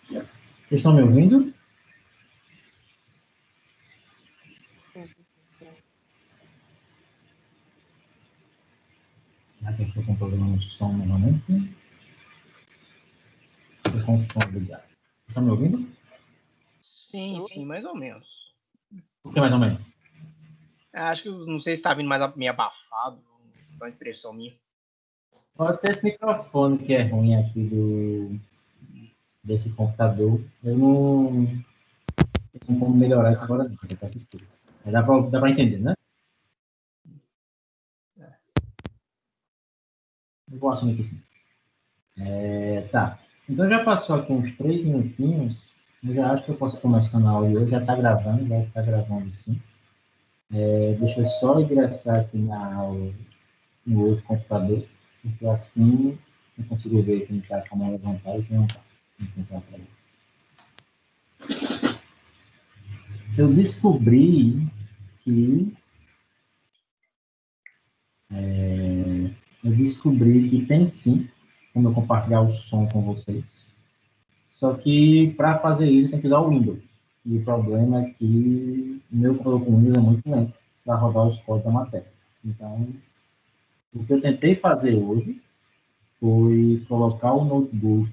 Vocês estão me ouvindo? Já que eu estou com problema no som novamente. Estou com o som ligado. Vocês estão me ouvindo? Sim, mais ou menos. O que mais ou menos? Acho que não sei se está vindo meio abafado, uma impressão minha. Pode ser esse microfone que é ruim aqui desse computador. Eu não tenho como melhorar isso agora, não. Mas dá para entender, né? Eu vou assumir que sim. Tá. Então já passou aqui uns 3 minutinhos. Eu já acho que eu posso começar na aula hoje. Já está gravando, já está gravando sim. Deixa eu só ingressar aqui na aula no outro computador, porque assim eu consigo ver quem está com a mão levantada e quem não está. Eu descobri que tem sim como eu compartilhar o som com vocês. Só que para fazer isso tem que usar o Windows. E o problema é que o meu computador com Windows é muito lento para rodar os códigos da matéria. Então, o que eu tentei fazer hoje foi colocar o notebook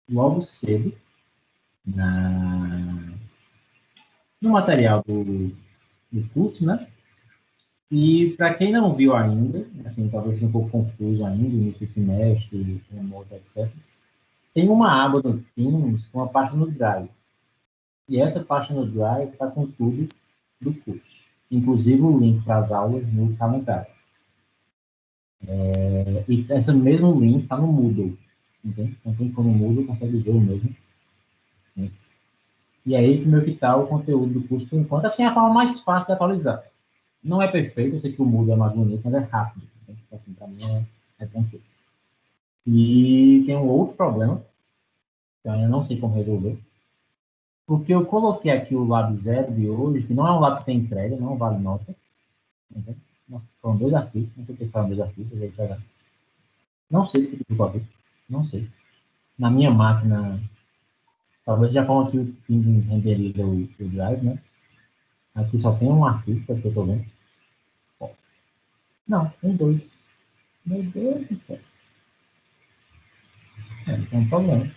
logo cedo no material do curso, né? E para quem não viu ainda, assim, talvez esteja um pouco confuso ainda, nesse semestre, remoto, etc., tem uma aba do Teams com uma página no Drive. E essa página no Drive está com tudo do curso, inclusive o link para as aulas no calendário. E esse mesmo link está no Moodle. Entende? Então, quem for no Moodle consegue ver o mesmo. Né? E aí, como é que está o conteúdo do curso por enquanto? Assim, é a forma mais fácil de atualizar. Não é perfeito, eu sei que o Moodle é mais bonito, mas é rápido. Né? Assim, para mim é tranquilo. E tem um outro problema, que eu ainda não sei como resolver, porque eu coloquei aqui o Lab 0 de hoje, que não é um lab que tem entrega, não vale nota. Entende? Foram 2 artigos, não sei o que foram 2 artigos, não sei o que ficou aqui, não sei. Na minha máquina, talvez já falou que o Teams renderiza o Drive, né? Aqui só tem um arquivo, que é o que eu estou vendo. Bom, não, tem 2. Meu Deus do céu. Tem um problema.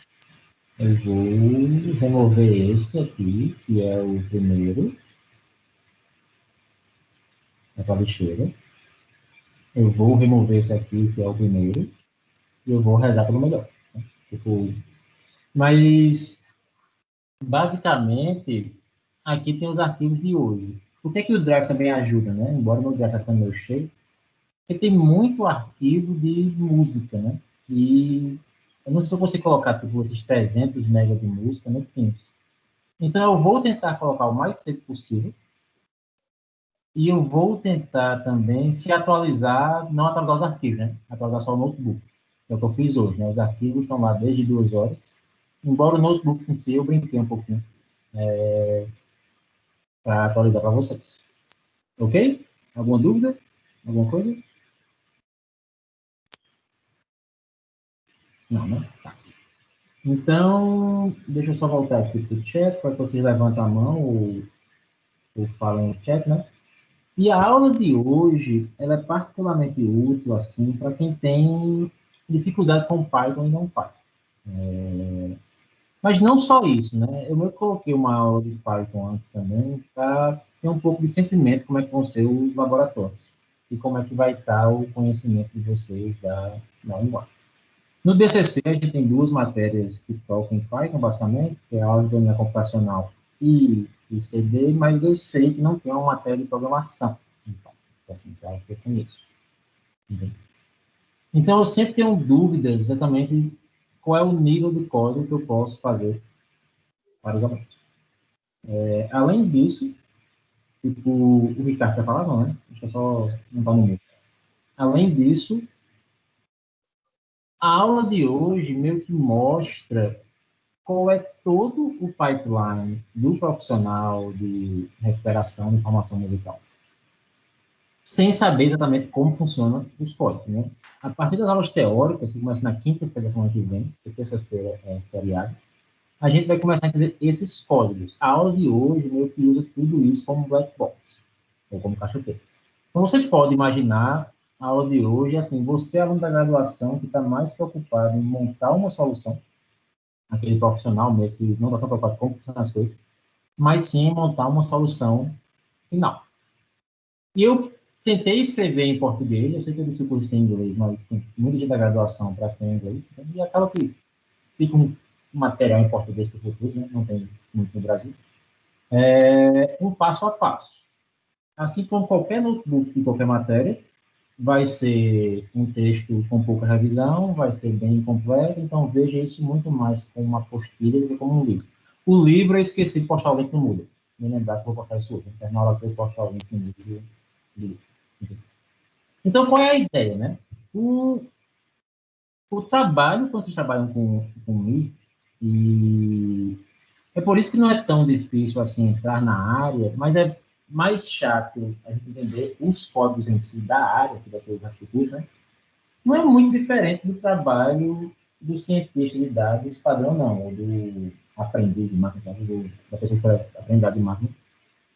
Eu vou remover esse aqui, que é o primeiro. É para a lixeira. Eu vou remover esse aqui, que é o primeiro. E eu vou rezar pelo melhor. Né? Tipo, mas, basicamente, aqui tem os arquivos de hoje. Por que o Drive também ajuda, né? Embora o meu Drive está meio cheio, porque tem muito arquivo de música, né? E eu não sei se eu consigo colocar tipo, esses 300 MB de música no Teams. Então, eu vou tentar colocar o mais cedo possível. E eu vou tentar também se atualizar, não atualizar os arquivos, né? Atualizar só o notebook. É o que eu fiz hoje, né? Os arquivos estão lá desde 2 horas. Embora o notebook em si eu brinquei um pouquinho para atualizar para vocês. Ok? Alguma dúvida? Alguma coisa? Não, né? Tá. Então, deixa eu só voltar aqui para o chat, para que vocês levantem a mão ou falem no chat, né? E a aula de hoje, ela é particularmente útil, assim, para quem tem dificuldade com Python e não Python. Mas não só isso, né? Eu coloquei uma aula de Python antes também, para ter um pouco de sentimento como é que vão ser os laboratórios e como é que vai estar o conhecimento de vocês da linguagem. No DCC, a gente tem 2 matérias que tocam em Python, basicamente, que é a algoritmia computacional e CD, mas eu sei que não tem uma matéria de programação em Python, assim, é algo que eu conheço. Então, eu sempre tenho dúvidas exatamente qual é o nível de código que eu posso fazer para os alunos. Além disso, tipo, o Ricardo já falava, não, né? Deixa eu só não estar no meio. Além disso, a aula de hoje meio que mostra qual é todo o pipeline do profissional de recuperação de informação musical, sem saber exatamente como funcionam os códigos, né? A partir das aulas teóricas, que começa na quinta-feira da semana que vem, porque terça-feira é feriado, a gente vai começar a entender esses códigos. A aula de hoje meio que usa tudo isso como black box, ou como caixa-preta. Então, você pode imaginar a aula de hoje, assim, você, aluno da graduação, que está mais preocupado em montar uma solução, aquele profissional mesmo que não está tão preocupado com como funcionam as coisas, mas sim em montar uma solução final. E eu tentei escrever em português, eu sei que eu disse o curso em inglês, mas tem muita gente da graduação para ser em inglês, e acaba que fica um material em português para o futuro, né? Não tem muito no Brasil. Um passo a passo. Assim como qualquer notebook de qualquer matéria, vai ser um texto com pouca revisão, vai ser bem completo, então veja isso muito mais como uma apostila do que como um livro. O livro eu esqueci de postar o link no Moodle. Me lembrar que eu vou postar isso hoje. Na aula que eu postar o link no Moodle. Então, qual é a ideia, né? O trabalho, quando vocês trabalham com MIR, e é por isso que não é tão difícil assim entrar na área, mas é mais chato a gente entender os códigos em si da área, que vai ser o resto do curso, né? Não é muito diferente do trabalho do cientista de dados padrão, não, ou do aprendiz de máquina, sabe? Da pessoa que foi aprendizado de máquina.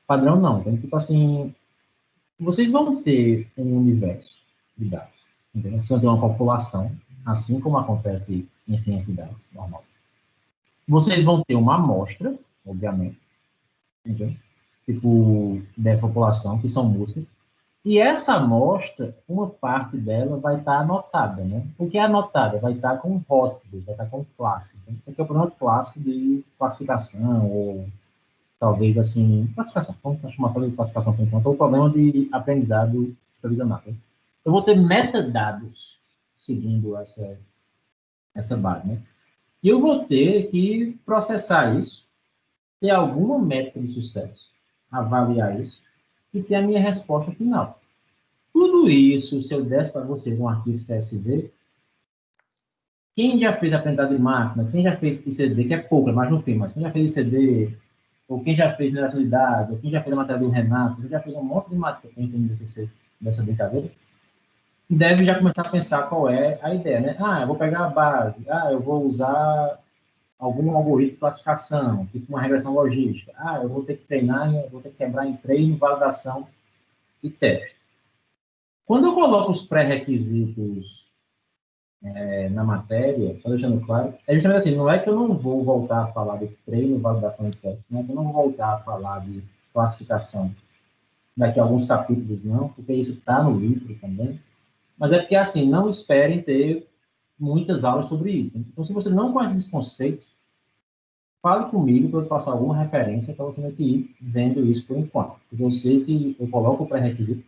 Padrão, não. Então, tipo assim, vocês vão ter um universo de dados, entendeu? Vocês vão ter uma população, assim como acontece em ciência de dados, normal. Vocês vão ter uma amostra, obviamente, entendeu? Tipo, dessa população, que são músicas, e essa amostra, uma parte dela vai estar anotada, né? O que é anotada? Vai estar com rótulos, vai estar com clássico. Isso aqui é o problema clássico de classificação, ou talvez assim, classificação, vamos chamar de classificação por enquanto, ou o problema de aprendizado supervisionado. Né? Eu vou ter metadados seguindo essa base, né? E eu vou ter que processar isso, ter alguma métrica de sucesso, avaliar isso, e ter a minha resposta final. Tudo isso, se eu desse para vocês um arquivo CSV, quem já fez aprendizado de máquina, quem já fez ICD, que é pouco, é mais no fim, mas quem já fez ICD, ou quem já fez mineração de dados, ou quem já fez a matéria do Renato, quem já fez um monte de matéria que tem no DCC dessa brincadeira, deve já começar a pensar qual é a ideia, né? Ah, eu vou pegar a base, eu vou usar algum algoritmo de classificação, tipo uma regressão logística. Eu vou ter que treinar, eu vou ter que quebrar em treino, validação e teste. Quando eu coloco os pré-requisitos na matéria, estou deixando claro, é justamente assim, não é que eu não vou voltar a falar de treino, validação e teste, não é que eu não vou voltar a falar de classificação daqui a alguns capítulos, não, porque isso está no livro também, mas é porque, assim, não esperem ter muitas aulas sobre isso. Então, se você não conhece esses conceitos, fale comigo para eu passar alguma referência para você ir vendo isso por enquanto. Porque eu sei que eu coloco o pré-requisito,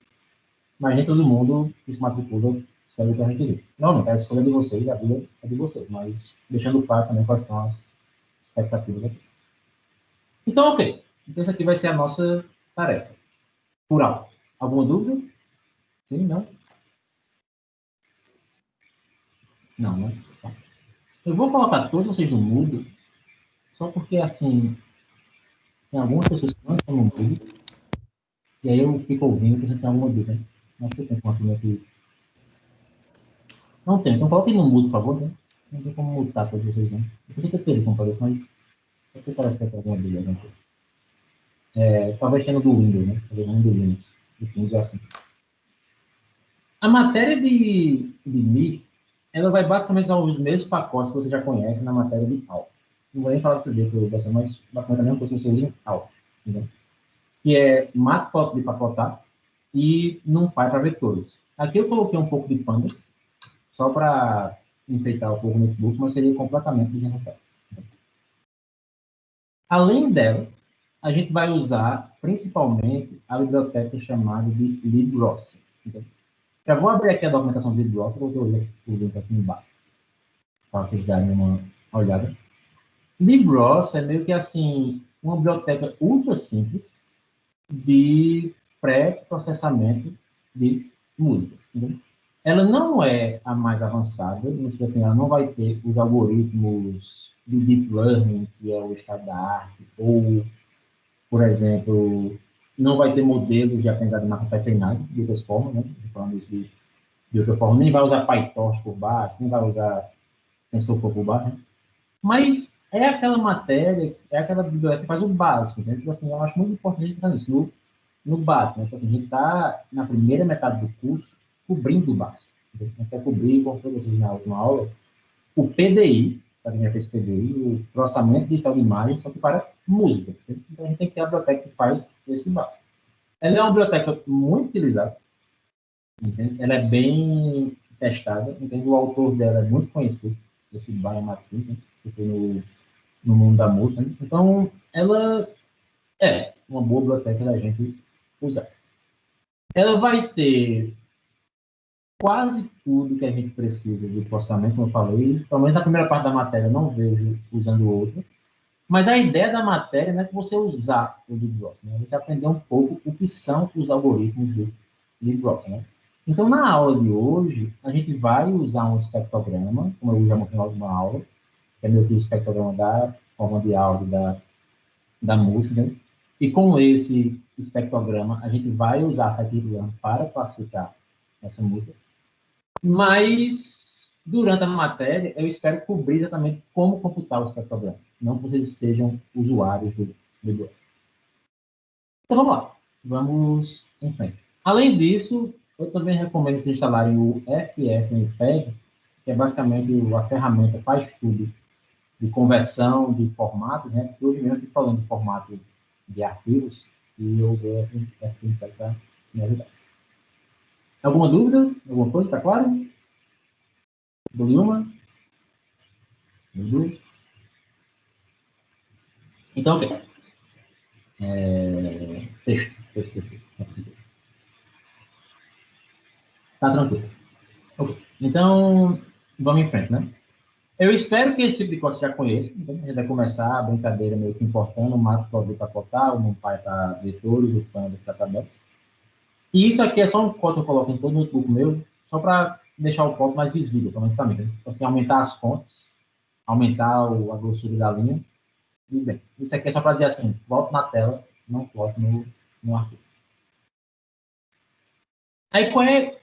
mas nem todo mundo que se matricula segue o pré-requisito. Normalmente, a escolha de vocês, a vida é de vocês, mas deixando claro também quais são as expectativas aqui. Então, ok. Então, essa aqui vai ser a nossa tarefa. Por alto. Alguma dúvida? Sim, não? Não, né? Tá. Eu vou colocar todos vocês no mudo, só porque, assim, tem algumas pessoas que não estão no mudo, e aí eu fico ouvindo porque você tem alguma dúvida. Né? Acho que eu tenho uma turma aqui. Não tem, então coloquem no mudo, por favor, né? Não tem como mutar todos vocês, não. Eu pensei que eu teria como fazer isso, mas eu que parece que tem alguma dúvida, alguma coisa. Talvez tenha do Windows, né? Talvez não do Linux. Do Windows é assim. A matéria de MIR, ela vai basicamente usar os mesmos pacotes que você já conhece na matéria de AUP. Não vou nem falar de CD, porque vai ser mais basicamente a mesma coisa que você usa em AUP. Entendeu? Que é Matplotlib para plotar e NumPy para vetores. Aqui eu coloquei um pouco de Pandas, só para enfeitar um pouco o notebook, mas seria completamente desnecessário. Além delas, a gente vai usar principalmente a biblioteca chamada de LibRossum. Já vou abrir aqui a documentação do LibRossum, vou ver o link aqui embaixo, para vocês darem uma olhada. LibRossum é meio que assim, uma biblioteca ultra simples de pré-processamento de músicas. Entendeu? Ela não é a mais avançada, assim, ela não vai ter os algoritmos de deep learning, que é o estado da arte, ou, por exemplo, não vai ter modelos de aprendizado de máquina pré-treinado, de outras formas, né? Falando isso de outra forma, nem vai usar PyTorch por baixo, nem vai usar TensorFlow por baixo, né? Mas é aquela matéria, é aquela biblioteca que faz o básico, né? Então, assim, eu acho muito importante a gente pensar nisso, no básico, né? Então, assim, a gente está, na primeira metade do curso, cobrindo o básico. Entendeu? A gente vai cobrir, como foi vocês na última aula, o PDI, para quem já fez PDI, o processamento digital de imagem, só que para música. Entendeu? Então, a gente tem que ter a biblioteca que faz esse básico. Ela é uma biblioteca muito utilizada, entende? Ela é bem testada, entende? O autor dela é muito conhecido, esse Brian McKinney, né? Que foi no mundo da música. Né? Então, ela é uma boa biblioteca da gente usar. Ela vai ter quase tudo que a gente precisa de processamento, como eu falei. Pelo menos na primeira parte da matéria, eu não vejo usando outra. Mas a ideia da matéria não é que você usar o LibreOffice, né? Você aprender um pouco o que são os algoritmos do LibreOffice, né? Então, na aula de hoje, a gente vai usar um espectrograma, como eu já mostrei na última aula, que é meio que o espectrograma da forma de áudio da música, né? E com esse espectrograma, a gente vai usar essa arquitetura para classificar essa música. Mas, durante a matéria, eu espero cobrir exatamente como computar o espectrograma. Não que vocês sejam usuários do LibreOffice. Então, vamos lá. Vamos em frente. Além disso, eu também recomendo vocês instalarem o FFmpeg, que é basicamente a ferramenta faz tudo de conversão de formato, né? Porque hoje mesmo eu estou falando de formato de arquivos e eu usei o FFmpeg para me ajudar. Alguma dúvida? Alguma coisa? Está claro? Nenhuma? Dúvida? Então, ok. Texto. Tá tranquilo. Ok. Então, vamos em frente, né? Eu espero que esse tipo de coisa você já conheça. Então, a gente vai começar a brincadeira meio que importando, o Matplotlib para cotar, o NumPy para vetores, o Canvas para tabelas. E isso aqui é só um código que eu coloco em todo o notebook meu, só para deixar o código mais visível, pelo menos para mim. Né? Então, assim, aumentar as fontes, aumentar a grossura da linha. E bem, isso aqui é só para dizer assim, volto na tela, não volto no arquivo. Aí, qual é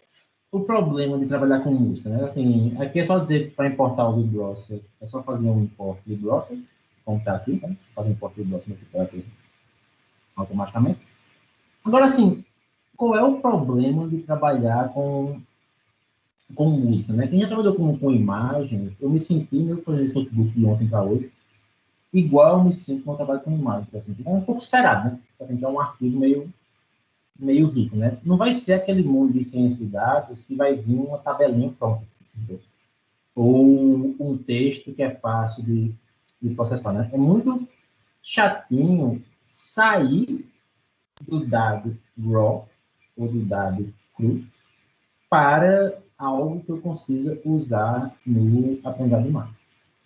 o problema de trabalhar com música, né? Assim, aqui é só dizer para importar o LibreOffice, é só fazer um import LibreOffice, como está aqui, né? Fazer um import LibreOffice no aqui automaticamente. Agora, assim, qual é o problema de trabalhar com música, né? Quem já trabalhou com imagens, eu me senti, meu fazer esse notebook de ontem para hoje, igual eu me sinto quando eu trabalho com imagens, assim, é um pouco esperado, né? Assim, que é um arquivo meio rico, né? Não vai ser aquele mundo de ciência de dados que vai vir uma tabelinha pronta, entendeu? Ou um texto que é fácil de processar, né? É muito chatinho sair do dado raw ou do dado cru para algo que eu consiga usar no aprendizado de imagem.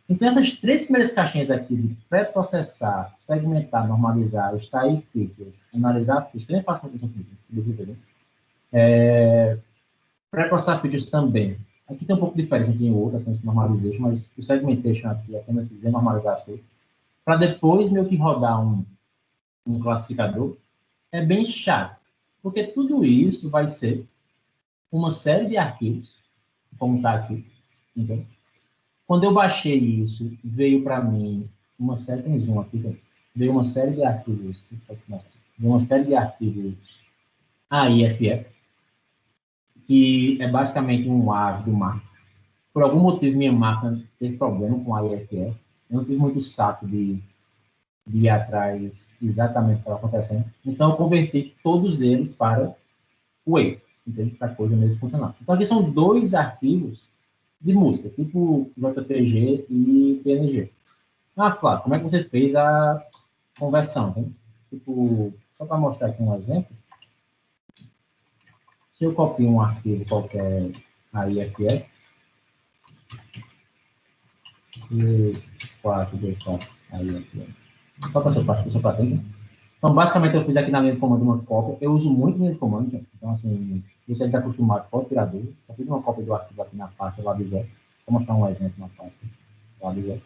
Então, essas três primeiras caixinhas aqui de pré-processar, segmentar, normalizar, extrair features, analisar features, que nem faço com isso, pré-processar features também. Aqui tem um pouco de diferença entre o outro, assim, esse normalization, mas o segmentation aqui é apenas dizer normalizar as coisas. Para depois meio que rodar um classificador, é bem chato. Porque tudo isso vai ser uma série de arquivos, como está aqui. Entendeu? Quando eu baixei isso, veio para mim uma série, tem zoom aqui, veio uma série de arquivos, veio uma série de arquivos AIFF, que é basicamente um AVE do mar. Por algum motivo, minha máquina teve problema com a IFF. Eu não tive muito saco de ir atrás exatamente o que estava acontecendo. Então, eu converti todos eles para o Wave, entende? Para a coisa meio que funcionar. Então, aqui são dois arquivos de música, tipo JPG e PNG. Ah, Flávio, como é que você fez a conversão? Hein? Tipo, só para mostrar aqui um exemplo, se eu copio um arquivo qualquer AIFF, C4D4 AIFF, só para essa patente. Então, basicamente, eu fiz aqui na linha de comando uma cópia. Eu uso muito linha de comando, né? Então, assim, se você é desacostumado, pode tirar dúvida. Eu fiz uma cópia do arquivo aqui na parte lá de zero. Vou mostrar um exemplo na parte lá de zero.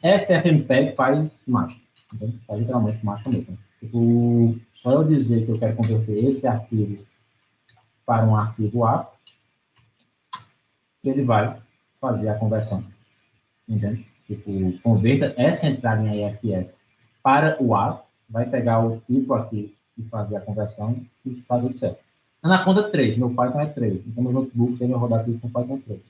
FFmpeg faz mágica. Entende? Faz literalmente mágica mesmo. Tipo, só eu dizer que eu quero converter esse arquivo para um arquivo A, ele vai fazer a conversão. Entende? tipo, converta essa entrada em AFF para o WAV, vai pegar o tipo aqui e fazer a conversão e faz tudo certo. Anaconda 3, meu Python é 3, então meu notebook ele vai rodar tudo com Python 3.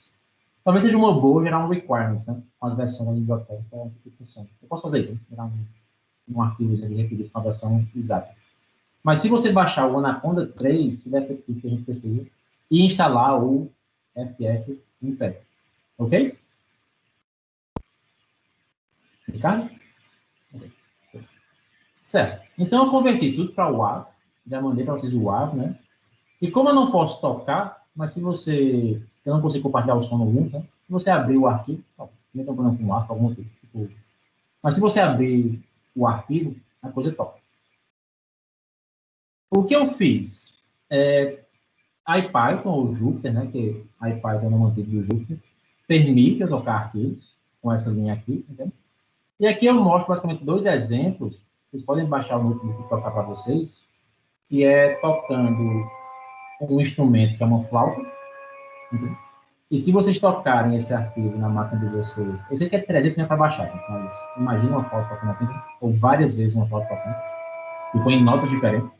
Talvez seja uma boa gerar um requirements, né? Com as versões da biblioteca para que funcione. Eu posso fazer isso, né? Gerar um arquivo de requisitos com a versão exata. Mas se você baixar o Anaconda 3, se der tudo que a gente precisa, e instalar o FF Impeg. Ok? Ricardo? Certo. Então, eu converti tudo para o WAV. Já mandei para vocês o WAV, né? E como eu não posso tocar, mas se você... Eu não consigo compartilhar o som no Windows, né? Se você abrir o arquivo... Nem estou falando com o arquivo, algum tipo... Mas se você abrir o arquivo, a coisa toca. O que eu fiz? IPython, ou Jupyter, né? Que IPython é o nome antigo do Jupyter, permite eu tocar arquivos com essa linha aqui, entendeu? E aqui eu mostro basicamente dois exemplos. Vocês podem baixar o notebook e tocar para vocês, que é tocando um instrumento que é uma flauta. Entendeu? E se vocês tocarem esse arquivo na máquina de vocês, eu sei que é 300 para baixar, mas imagina uma flauta tocando aqui, ou várias vezes uma flauta tocando, e põe notas diferentes,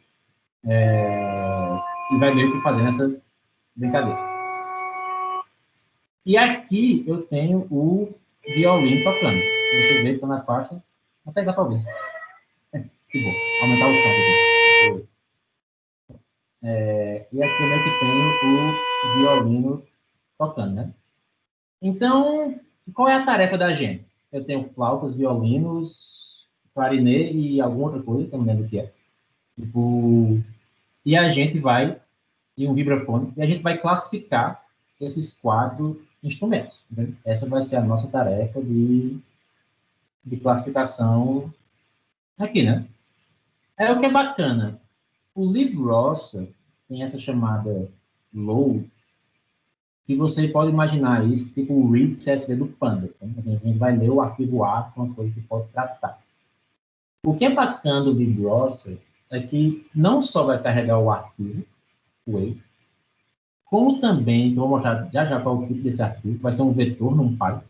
e vai meio que fazendo essa brincadeira. E aqui eu tenho o violino tocando. Você vê que está na faixa, até dá para ouvir. Que bom, aumentar o som aqui. E aqui eu que tenho o violino tocando, né? Então, qual é a tarefa da gente? Eu tenho flautas, violinos, clarinete e alguma outra coisa, que eu não lembro o que é. Tipo, e a gente vai, e um vibrafone, e a gente vai classificar esses 4 instrumentos. Entendeu? Essa vai ser a nossa tarefa de classificação aqui, né? É o que é bacana. O LibRossa tem essa chamada low, que você pode imaginar isso, tipo o read CSV do Pandas. Né? Assim, a gente vai ler o arquivo A com uma coisa que pode tratar. O que é bacana do LibRossa é que não só vai carregar o arquivo, o Wave, como também, que eu vou mostrar já já qual é o tipo desse arquivo, vai ser um vetor, num Python,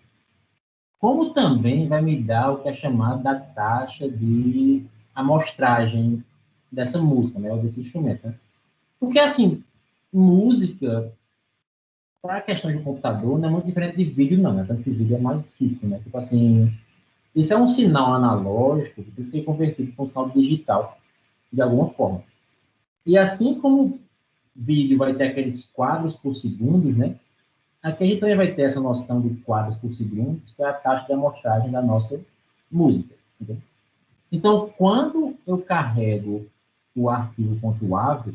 como também vai me dar o que é chamado da taxa de amostragem dessa música, né, ou desse instrumento. Né? Porque, assim, música, para a questão de computador, não é muito diferente de vídeo, não, né? Tanto que vídeo é mais rico, né? Tipo assim, isso é um sinal analógico que tem que ser convertido para um sinal digital, de alguma forma. E assim como vídeo vai ter aqueles quadros por segundos, né? Aqui a gente também vai ter essa noção de quadros por segundo, que é a taxa de amostragem da nossa música. Entendeu? Então, quando eu carrego o arquivo .wav,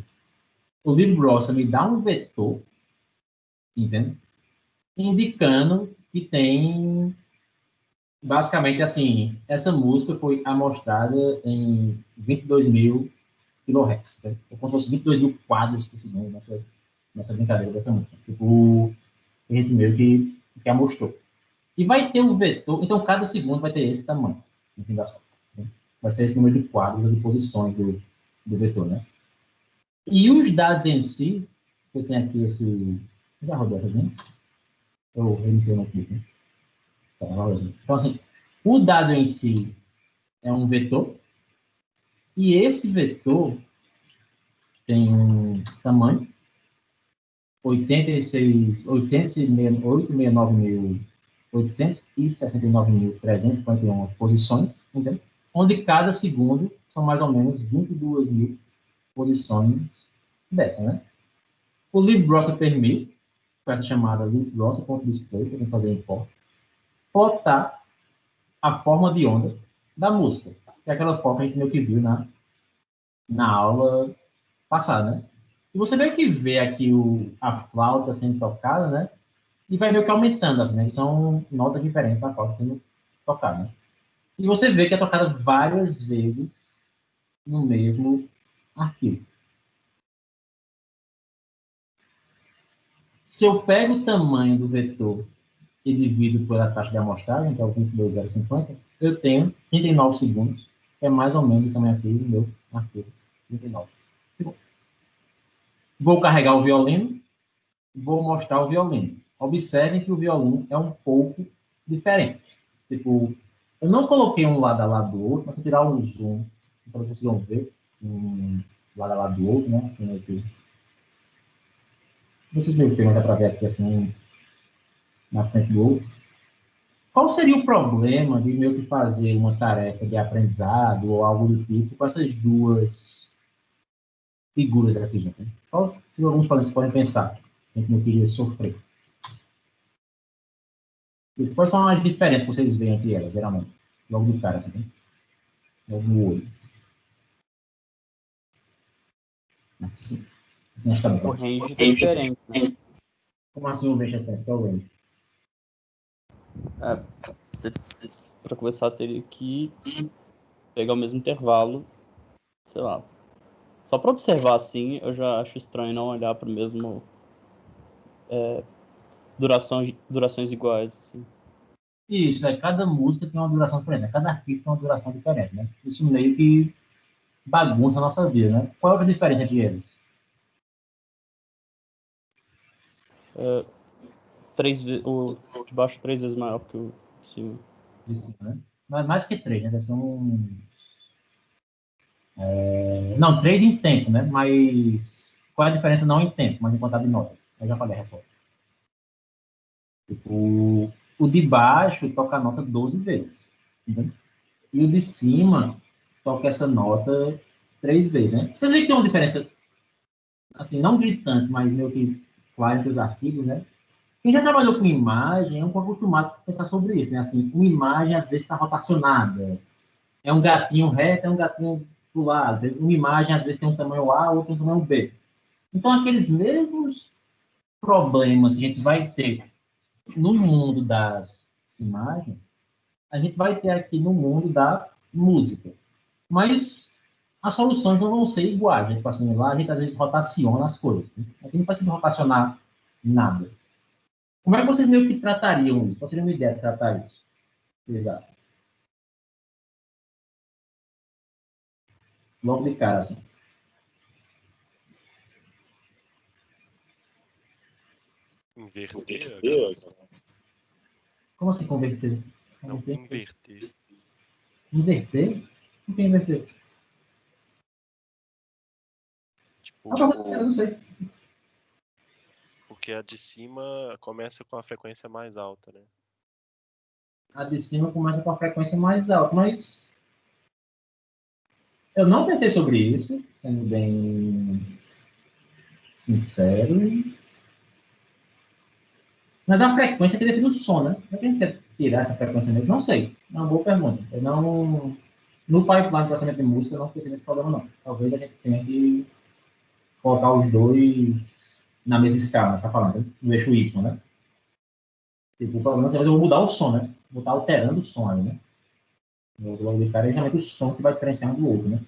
o LibRossa me dá um vetor, entende? Indicando que tem, basicamente, assim, essa música foi amostrada em 22 mil kHz, né? É como se fosse 22 mil quadros por segundo nessa brincadeira dessa música. Tipo, a gente meio que amostrou. E vai ter um vetor, então cada segundo vai ter esse tamanho, no fim das contas. Né? Vai ser esse número de quadros ou de posições do vetor, né? E os dados em si, eu tenho aqui esse... Já rodou essa aqui? Eu reiniciei no clipe, né? Então, assim, o dado em si é um vetor, e esse vetor tem um tamanho 869.351 posições, entendeu? Onde cada segundo são mais ou menos 22 mil posições dessa, né? O LibRossa permite, com essa chamada librossa.display, que eu vou fazer import, plotar a forma de onda da música, que é aquela forma que a gente meio que viu na aula passada, né? E você meio que vê aqui a flauta sendo tocada, né? E vai meio que aumentando, assim, né? São notas diferentes da flauta sendo tocada, né? E você vê que é tocada várias vezes no mesmo arquivo. Se eu pego o tamanho do vetor e divido pela taxa de amostragem, que é o 22,050, eu tenho 39 segundos, que é mais ou menos o tamanho aqui do meu arquivo. 39. Vou carregar o violino, vou mostrar o violino. Observem que o violino é um pouco diferente. Tipo, eu não coloquei um lado a lado do outro, mas se eu tirar um zoom, vocês conseguiram ver um lado a lado do outro, né? Assim, aqui. Vocês meio que dá para ver aqui, assim, na frente do outro. Qual seria o problema de meio que fazer uma tarefa de aprendizado ou algo do tipo com essas duas figuras aqui, gente? Qual, se alguns podem pensar, a gente não queria sofrer. E quais são as diferenças que vocês veem entre elas, geralmente? Logo de cara, assim, logo no olho. Assim, assim está bom. O range tá diferente, né? Como assim o range é diferente? Qual é o range? Você, pra começar, teria que pegar o mesmo intervalo, sei lá. Só pra observar assim, eu já acho estranho não olhar pro mesmo durações iguais, assim. Isso, né? Cada música tem uma duração diferente, né? Cada arquivo tem uma duração diferente, né? Isso meio que bagunça a nossa vida, né? Qual é a diferença entre eles? O de baixo 3 vezes maior que o de cima. De cima, né? Mas mais que três, né? São... Não, três em tempo, né? Mas qual é a diferença não em tempo, mas em quantidade de notas? Eu já falei a resposta. O de baixo toca a nota 12 vezes. Entendeu? E o de cima toca essa nota 3 vezes, né? Vocês veem que tem uma diferença, assim, não gritante, mas meio que clara entre os arquivos, né? Quem já trabalhou com imagem é um pouco acostumado a pensar sobre isso, né? Assim, uma imagem às vezes está rotacionada. É um gatinho reto, é um gatinho do lado. Uma imagem às vezes tem um tamanho A, outra tem um tamanho B. Então, aqueles mesmos problemas que a gente vai ter no mundo das imagens, a gente vai ter aqui no mundo da música. Mas as soluções não vão ser iguais. A gente passa lá, a gente às vezes rotaciona as coisas. Né? Aqui não precisa rotacionar nada. Como é que vocês meio que tratariam isso? Qual seria uma ideia de tratar isso? Exato. Logo de cara, assim. Inverter a gravação? Como assim converter? Não, inverter. Inverter? O que é inverter? Tipo, Eu não sei. porque a de cima começa com a frequência mais alta, né? A de cima começa com a frequência mais alta, mas eu não pensei sobre isso, sendo bem sincero. Mas a frequência que define o som, né? Como é que a gente quer tirar essa frequência mesmo? Não sei. É uma boa pergunta. Eu não... No pipeline de processamento de música, eu não pensei nesse problema, não. Talvez a gente tenha que colocar os dois na mesma escala, né? Você está falando, né? No eixo Y, né? Tipo, o problema é que eu vou mudar o som, né? Vou estar alterando o som aí, né? Logo de cara é realmente o som que vai diferenciar um do outro, né?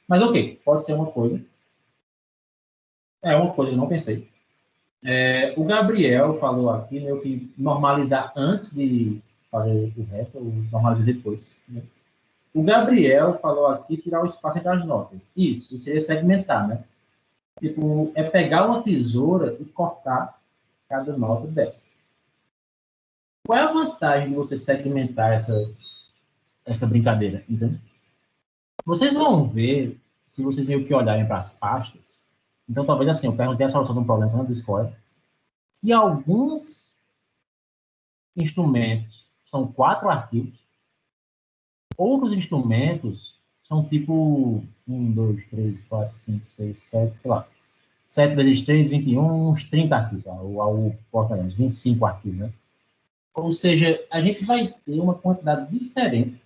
Mas ok, pode ser uma coisa. É uma coisa que eu não pensei. O Gabriel falou aqui, meio que normalizar antes de fazer o rap, ou normalizar depois. Né? O Gabriel falou aqui tirar o espaço entre as notas. Isso seria segmentar, né? Tipo, é pegar uma tesoura e cortar cada nota dessa. Qual é a vantagem de você segmentar essa brincadeira? Entendeu? Vocês vão ver, se vocês meio que olharem para as pastas, então talvez assim, eu perguntei a solução de um problema do Score, que alguns instrumentos são 4 arquivos, outros instrumentos são tipo 1, 2, 3, 4, 5, 6, 7, sei lá. 7 vezes 3, 21, uns 30 arquivos, ou 25 arquivos, né? Ou seja, a gente vai ter uma quantidade diferente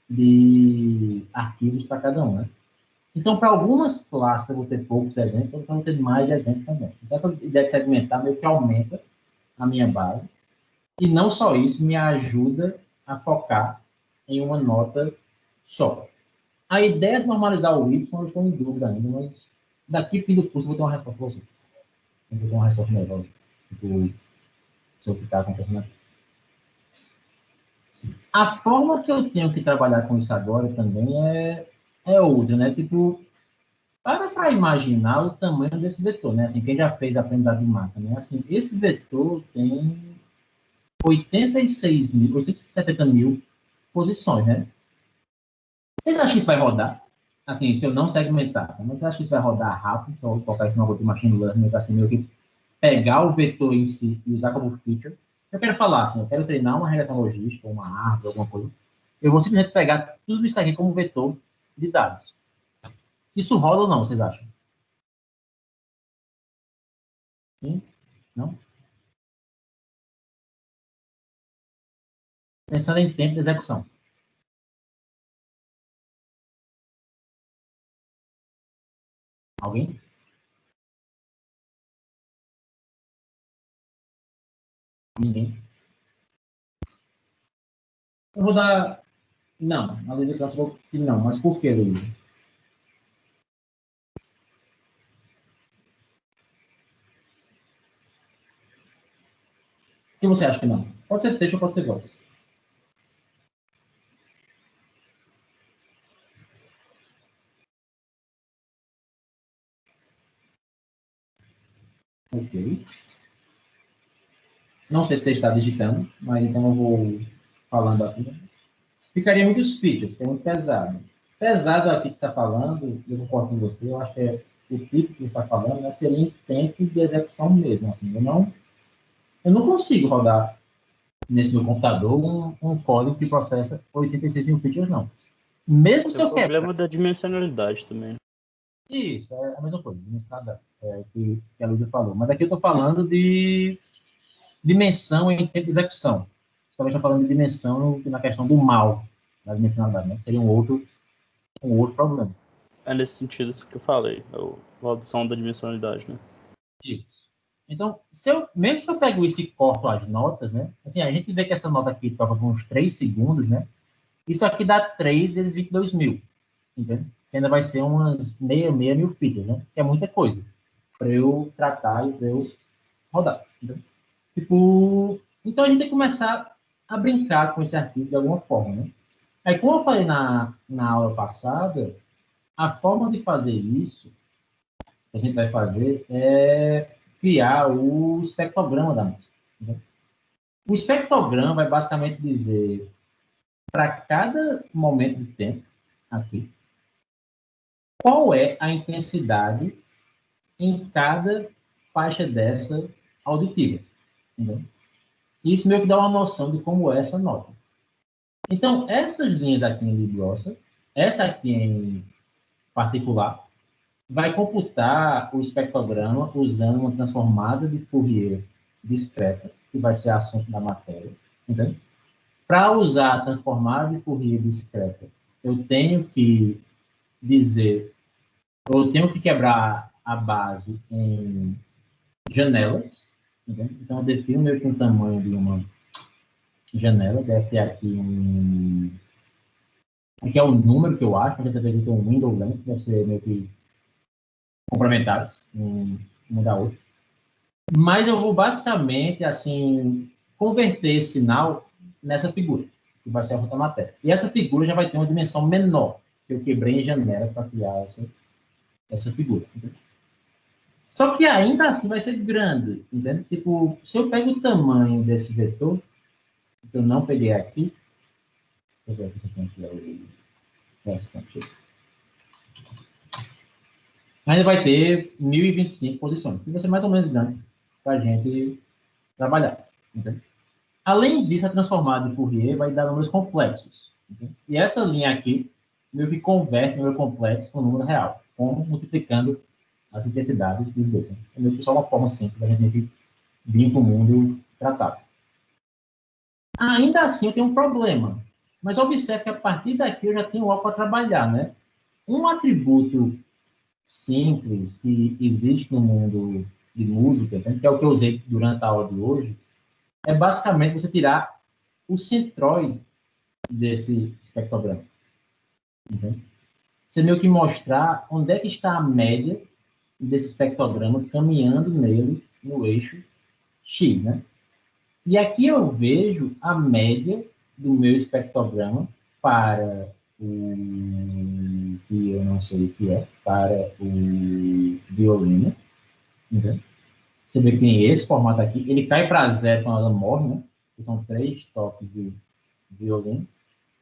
de arquivos para cada um, né? Então, para algumas classes eu vou ter poucos exemplos, então eu vou ter mais exemplos também. Então, essa ideia de segmentar meio que aumenta a minha base. E não só isso, me ajuda a focar em uma nota só. A ideia de normalizar o Y, eu estou em dúvida ainda, mas daqui para o fim do curso eu vou ter uma resposta para você. Eu vou ter uma resposta melhor sobre o que está acontecendo aqui. A forma que eu tenho que trabalhar com isso agora também é outra, né? Tipo, para imaginar o tamanho desse vetor, né? Assim, quem já fez aprendizado de máquina, né? Assim, esse vetor tem 870 mil posições, né? Vocês acham que isso vai rodar? Assim, se eu não segmentar, tá? Mas vocês acham que isso vai rodar rápido? Então, eu vou colocar isso no algoritmo de machine learning, para assim, meio que pegar o vetor em si e usar como feature. Eu quero falar assim, eu quero treinar uma regressão logística, uma árvore, alguma coisa. Eu vou simplesmente pegar tudo isso aqui como vetor de dados. Isso roda ou não, vocês acham? Sim? Não? Pensando em tempo de execução. Alguém? Ninguém? Eu vou dar... Não, a Luísa falou que não, mas por que, Luísa? Por que você acha que não? Pode ser texto ou pode ser voz. Ok. Não sei se você está digitando, mas então eu vou falando aqui. Ficaria muitos features, que é muito pesado. Pesado aqui que você está falando, eu concordo com você, eu acho que é o tipo que você está falando, né, seria em tempo de execução mesmo. Assim, eu não consigo rodar nesse meu computador um código que processa 86 mil features, não. Mesmo se Tem o eu quebrar. problema da dimensionalidade também. Isso, é a mesma coisa, dimensionalidade, que a Luísa falou. Mas aqui eu estou falando de dimensão em tempo de execução. Talvez estou falando de dimensão na questão do mal, da dimensionalidade, né? Seria um outro problema. É nesse sentido que eu falei, a redução da dimensionalidade, né? Isso. Então, mesmo se eu pego isso e corto as notas, né? Assim, a gente vê que essa nota aqui toca com uns 3 segundos, né? Isso aqui dá 3 vezes 22 mil, entende? Que ainda vai ser umas 66 mil features, né? Que é muita coisa para eu tratar e para eu rodar, entendeu? Tipo, então a gente tem que começar a brincar com esse arquivo de alguma forma, né? Aí, como eu falei na aula passada, a forma de fazer isso que a gente vai fazer é criar o espectrograma da música. Né? O espectrograma vai basicamente dizer, para cada momento de tempo, aqui, qual é a intensidade em cada faixa dessa auditiva. Entendeu? Isso meio que dá uma noção de como é essa nota. Então, essas linhas aqui em libglossa, essa aqui em particular, vai computar o espectrograma usando uma transformada de Fourier discreta, que vai ser assunto da matéria. Para usar a transformada de Fourier discreta, eu tenho que dizer, eu tenho que quebrar a base em janelas. Então, eu defino meio que um tamanho de uma janela, deve ter aqui aqui é o número que eu acho, mas eu deve ter um window length, deve ser meio que complementares, uma da outra. Mas eu vou basicamente, assim, converter esse sinal nessa figura, que vai ser a outra matéria. E essa figura já vai ter uma dimensão menor, que eu quebrei em janelas para criar essa figura. Entendeu? Só que ainda assim vai ser grande, entende? Tipo, se eu pego o tamanho desse vetor, que eu não peguei aqui, deixa eu ver aqui se eu tenho aqui essa aqui. Ainda vai ter 1025 posições, que vai ser mais ou menos grande para a gente trabalhar. Entende? Além disso, a transformada de Fourier vai dar números complexos. Entende? E essa linha aqui, meio que converte número complexo com número real, como multiplicando as intensidades dos dois. Né? É meio que só uma forma simples da gente vir para o mundo tratado. Ainda assim, eu tenho um problema. Mas observe que a partir daqui eu já tenho algo para trabalhar, né? Um atributo simples que existe no mundo de música, né, que é o que eu usei durante a aula de hoje, é basicamente você tirar o centroide desse espectrograma. Entende? Você meio que mostrar onde é que está a média desse espectrograma caminhando nele no eixo X, né? E aqui eu vejo a média do meu espectrograma para o que eu não sei o que é, para o violino. Entendeu? Você vê que tem esse formato aqui, ele cai para zero quando ela morre, né? que são 3 toques de violino.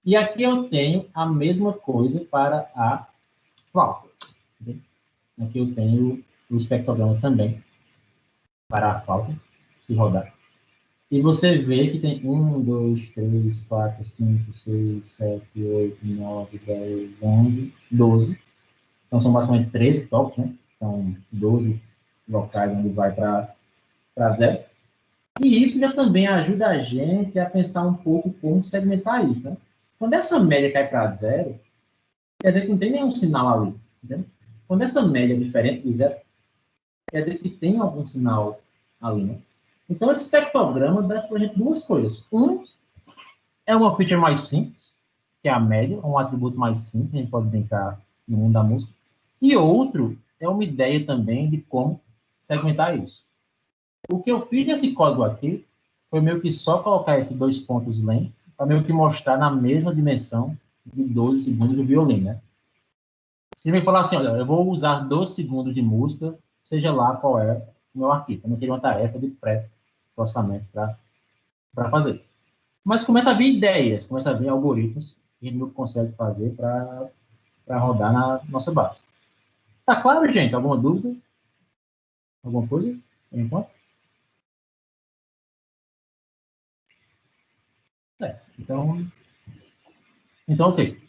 E aqui eu tenho a mesma coisa para a flauta. Entendeu? Aqui eu tenho o espectrograma também para a flauta, se rodar. E você vê que tem 1, 2, 3, 4, 5, 6, 7, 8, 9, 10, 11, 12. Então são basicamente 13 toques, né? São 12 locais onde vai para zero. E isso já também ajuda a gente a pensar um pouco como segmentar isso, né? Quando essa média cai para zero, quer dizer que não tem nenhum sinal ali, entendeu? Quando essa média é diferente de zero, quer dizer que tem algum sinal ali, né? Então, esse espectrograma dá para a gente duas coisas. Um, é uma feature mais simples, que é a média, um atributo mais simples, a gente pode brincar no mundo da música. E outro, é uma ideia também de como segmentar isso. O que eu fiz nesse código aqui foi meio que só colocar esses 2 pontos len para meio que mostrar na mesma dimensão de 12 segundos do violino, né? Se ele me falar assim, olha, eu vou usar 12 segundos de música, seja lá qual é o meu arquivo. Também seria uma tarefa de pré-processamento para fazer. Mas começa a vir ideias, começa a vir algoritmos que a gente consegue fazer para rodar na nossa base. Tá claro, gente? Alguma dúvida? Alguma coisa? Por enquanto? Então, ok.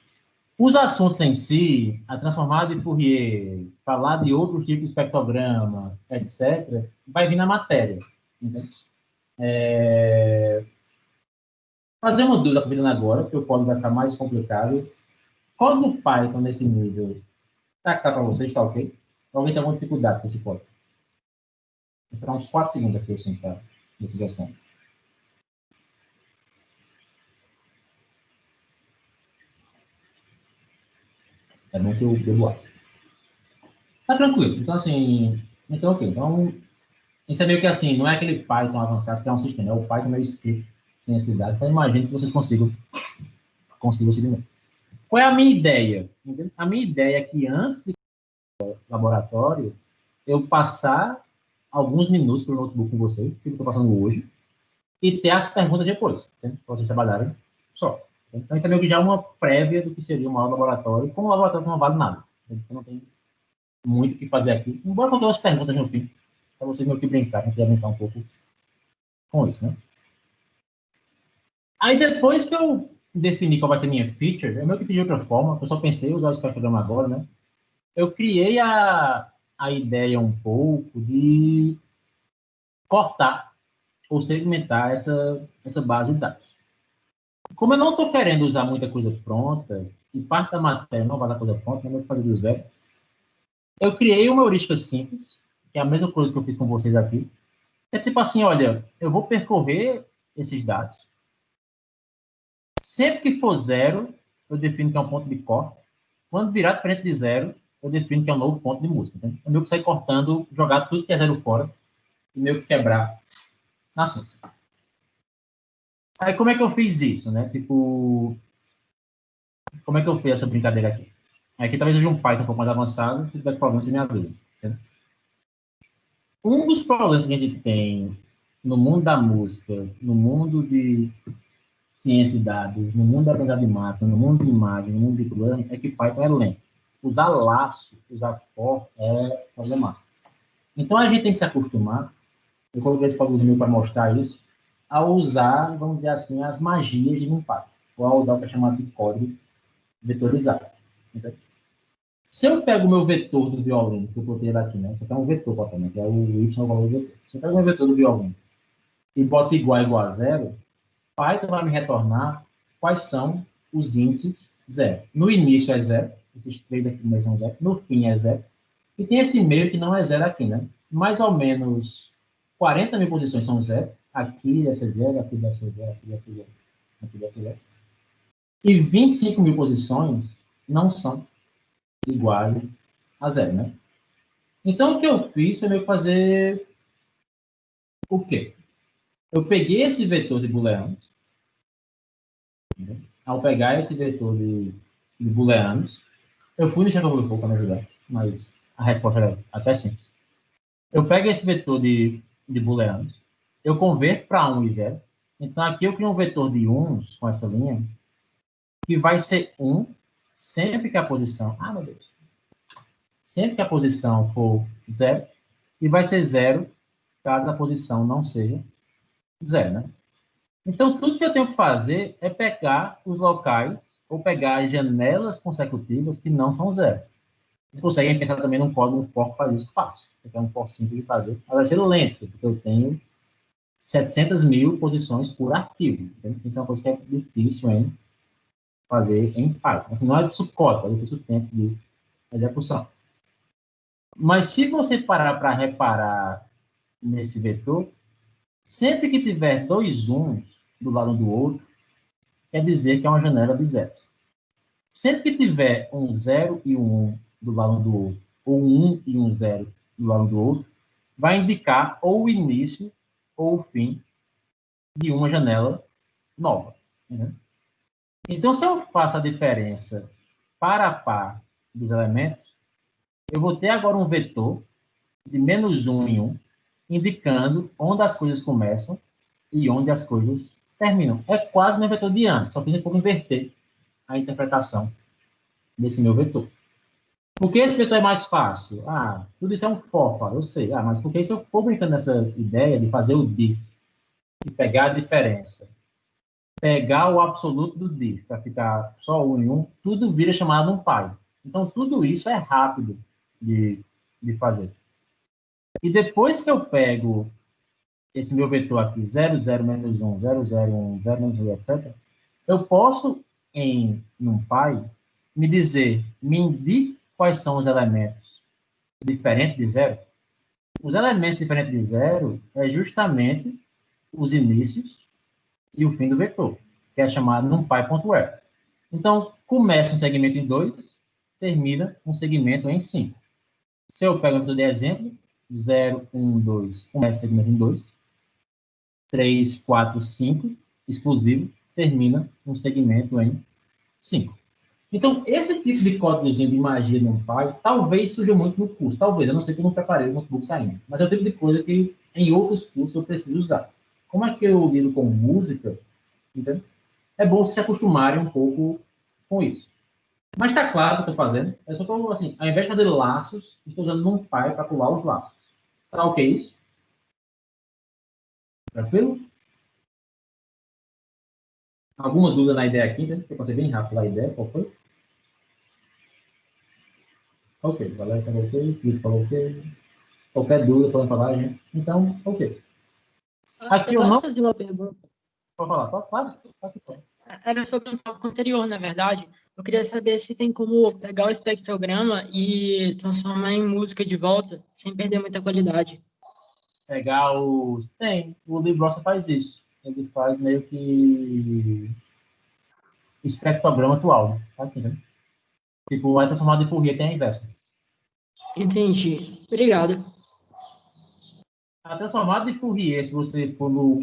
Os assuntos em si, a transformada de Fourier, falar de outros tipos de espectrograma, etc., vai vir na matéria. Fazer uma dúvida para agora, porque o código vai ficar mais complicado. Código do Python nesse nível, tá claro para vocês, tá ok? Alguém tem alguma dificuldade com esse código? Vou esperar uns 4 segundos aqui, assim, para esse responde. É bom que eu bebo ar. Tá tranquilo. Então, assim, então, ok. Então, isso é meio que assim, não é aquele Python avançado que é um sistema, é o Python meio script, sem esse dados. Então, imagino que vocês consigam seguir. Qual é a minha ideia? A minha ideia é que antes de laboratório, eu passar alguns minutos pelo notebook com vocês, que eu estou passando hoje, e ter as perguntas depois, para vocês trabalharem só. Então, isso é meio que já uma prévia do que seria uma aula de laboratório, como o laboratório não vale nada. Então, não tem muito o que fazer aqui. Embora contar as perguntas no fim, para vocês meio que brincar, brincar um pouco com isso, né? Aí, depois que eu defini qual vai ser a minha feature, eu meio que fiz de outra forma, eu só pensei em usar o espectrograma agora, né? Eu criei a ideia um pouco de cortar ou segmentar essa base de dados. Como eu não estou querendo usar muita coisa pronta, e parte da matéria não vai dar coisa pronta, não vou fazer do zero, eu criei uma heurística simples, que é a mesma coisa que eu fiz com vocês aqui. É tipo assim, olha, eu vou percorrer esses dados. Sempre que for zero, eu defino que é um ponto de corte. Quando virar diferente de zero, eu defino que é um novo ponto de música. Então, eu meio que sair cortando, jogar tudo que é zero fora, e meio que quebrar na síntese. Aí, como é que eu fiz isso, né? Tipo, como é que eu fiz essa brincadeira aqui? Aqui talvez seja um Python um pouco mais avançado, se tiver problema, você me avisa. Entendeu? Um dos problemas que a gente tem no mundo da música, no mundo de ciência de dados, no mundo da aprendizagem de máquina, no mundo de imagem, no mundo de plano, é que Python é lento. Usar laço, usar for é problemático. Então, a gente tem que se acostumar, eu coloquei esse código para mostrar isso, a usar, vamos dizer assim, as magias de limpar, ou a usar o que é chamado de código vetorizado. Entendeu? Se eu pego o meu vetor do violino, que eu botei ele aqui, né? Isso aqui é um vetor, né? Que é o y, o valor do vetor. Se eu pego o meu vetor do violino e boto igual a zero, Python vai me retornar quais são os índices zero. No início é zero, esses 3 aqui no meio são zero, no fim é zero, e tem esse meio que não é zero aqui, né? Mais ou menos 40 mil posições são zero, aqui deve ser zero, aqui deve ser zero, aqui deve ser zero, aqui deve ser zero. E 25 mil posições não são iguais a zero, né? Então, o que eu fiz foi meio fazer o quê? Eu peguei esse vetor de booleanos, ao pegar esse vetor de booleanos, eu fui no Stack Overflow para me ajudar, mas a resposta é até simples. Eu pego esse vetor de booleanos, eu converto para 1 e 0, Então, aqui eu crio um vetor de uns com essa linha, que vai ser 1 sempre que a posição... Ah, meu Deus. Sempre que a posição for 0, e vai ser 0 caso a posição não seja 0, né? Então, tudo que eu tenho que fazer é pegar os locais, ou pegar as janelas consecutivas que não são 0. Vocês conseguem pensar também num código for que faz isso fácil. É um for simples de fazer. Mas vai ser lento, porque eu tenho 700 mil posições por arquivo. Então, isso é uma coisa que é difícil em fazer em Python. Assim, não é do código, é do tempo de execução. Mas se você parar para reparar nesse vetor, sempre que tiver dois uns do lado do outro, quer dizer que é uma janela de zeros. Sempre que tiver um 0 e um 1 do lado do outro, ou um 1 e um 0 do lado do outro, vai indicar ou o início ou o fim de uma janela nova. Né? Então, se eu faço a diferença par a par dos elementos, eu vou ter agora um vetor de menos 1 em 1, indicando onde as coisas começam e onde as coisas terminam. É quase meu vetor de antes, só fiz um pouco inverter a interpretação desse meu vetor. Por que esse vetor é mais fácil? Ah, tudo isso é um for, eu sei. Ah, mas porque se eu for brincando nessa ideia de fazer o diff, de pegar a diferença, pegar o absoluto do diff, para ficar só 1 em 1, tudo vira chamado NumPy. Então, tudo isso é rápido de fazer. E depois que eu pego esse meu vetor aqui, 0, 0, menos 1, 0, 0, 1, 0, menos 1, etc., eu posso, em NumPy, me indique quais são os elementos diferentes de 0. Os elementos diferentes de 0 é justamente os inícios e o fim do vetor, que é chamado NumPy.where. Então, começa um segmento em 2, termina um segmento em 5. Se eu pego um método de exemplo, 0, 1, 2, começa o segmento em 2, 3, 4, 5, exclusivo, termina um segmento em 5. Então, esse tipo de códigozinho de magia no NumPy, talvez surja muito no curso. Talvez, eu não sei que eu não preparei os notebooks ainda. Mas é o tipo de coisa que em outros cursos eu preciso usar. Como é que eu lido com música, entende? É bom se acostumarem um pouco com isso. Mas está claro o que eu estou fazendo. Eu só estou, assim, ao invés de fazer laços, estou usando NumPy para pular os laços. Tá ok isso? Tranquilo? Alguma dúvida na ideia aqui, né? Eu passei bem rápido a ideia, qual foi? Ok, Valéria falou ok, Felipe falou ok. Qualquer dúvida, podem falar, gente. Então, ok. Aqui eu não... fazer uma pergunta. Pode falar, pode. Era sobre um tópico anterior, na verdade. Eu queria saber se tem como pegar o espectrograma e transformar em música de volta, sem perder muita qualidade. Pegar os... Tem, o LibreOffice faz isso. Ele faz meio que espectrograma atual, tá aqui, né? Tipo, a transformada de Fourier tem a inversa. Entendi. Obrigado. A transformada de Fourier, se você for no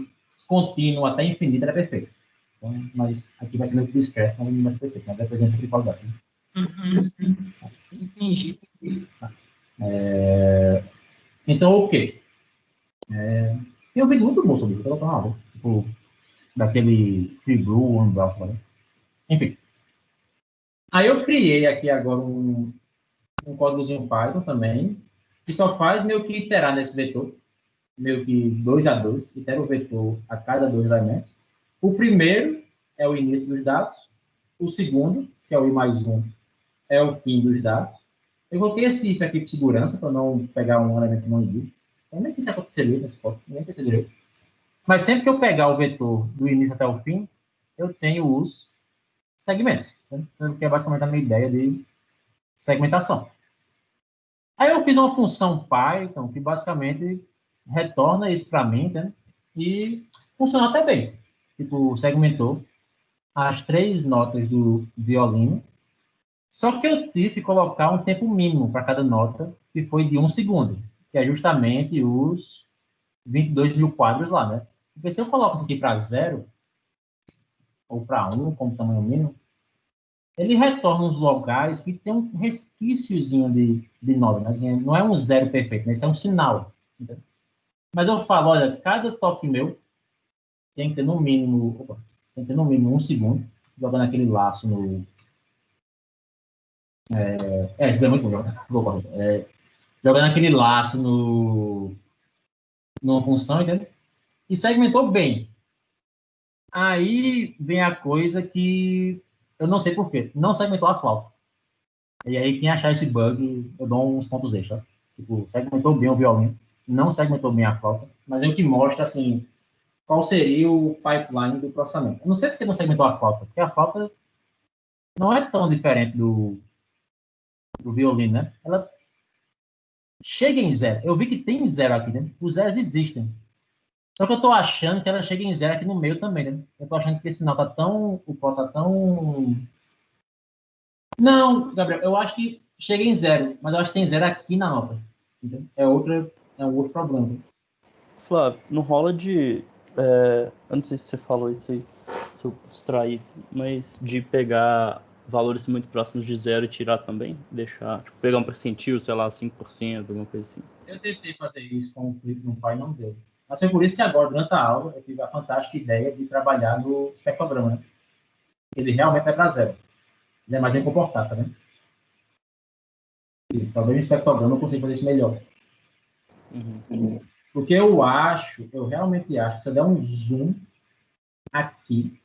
contínuo até infinito, ela é perfeita. Então, mas aqui vai ser meio que discreto, mas não vai ser perfeito, mas dependendo de qualidade. Né? Uhum. Entendi. Então, o quê? Tem ouvido muito bom sobre isso, eu tô falando, tipo, daquele Free Blue, One Browser, né? Enfim. Aí eu criei aqui agora um códigozinho Python também, que só faz meio que iterar nesse vetor, meio que 2 a 2, itera o vetor a cada 2 elementos. O primeiro é o início dos dados, o segundo, que é o i mais 1, é o fim dos dados. Eu coloquei esse if aqui por segurança, para não pegar um elemento que não existe. Eu nem sei se aconteceria nesse código, nem pensei direito. Mas sempre que eu pegar o vetor do início até o fim, eu tenho os segmentos, né? Que é basicamente a minha ideia de segmentação. Aí eu fiz uma função Python que basicamente retorna isso para mim, né? E funcionou até bem. Tipo, segmentou as 3 notas do violino, só que eu tive que colocar um tempo mínimo para cada nota, que foi de 1 segundo, que é justamente os 22 mil quadros lá, né? Porque se eu coloco isso aqui para 0, ou para 1, como tamanho mínimo, ele retorna uns locais que tem um resquíciozinho de nota, né? Assim, não é um zero perfeito, né? Isso é um sinal. Entendeu? Mas eu falo, olha, cada toque meu, tem que ter no mínimo, tem que ter no mínimo 1 segundo, jogando aquele laço no... isso é muito bom. Jogando aquele laço numa função, entendeu? E segmentou bem. Aí vem a coisa que eu não sei porquê. Não segmentou a flauta. E aí, quem achar esse bug, eu dou uns pontos extra. Tipo, segmentou bem o violino, não segmentou bem a flauta, mas é o que mostra, assim, qual seria o pipeline do processamento. Eu não sei se não segmentou a flauta, porque a flauta não é tão diferente do violino, né? Ela chega em zero. Eu vi que tem zero aqui, né? Os zeros existem. Só que eu tô achando que ela chega em zero aqui no meio também, né? Eu tô achando que esse sinal tá tão... O pó tá tão... Não, Gabriel, eu acho que chega em zero, mas eu acho que tem zero aqui na nota. Entendeu? É um outro problema. Flávio, não rola de... eu não sei se você falou isso aí, se eu distraí, mas de pegar valores muito próximos de zero e tirar também? Deixar, tipo, pegar um percentil, sei lá, 5%, alguma coisa assim. Eu tentei fazer isso com o clipe no pai, não deu. Mas foi por isso que agora, durante a aula, eu tive a fantástica ideia de trabalhar no espectrograma, né? Ele realmente vai para zero. Ele é mais bem comportado, tá vendo? E talvez no espectrograma eu consiga fazer isso melhor. Uhum. Porque eu realmente acho, que se eu der um zoom aqui,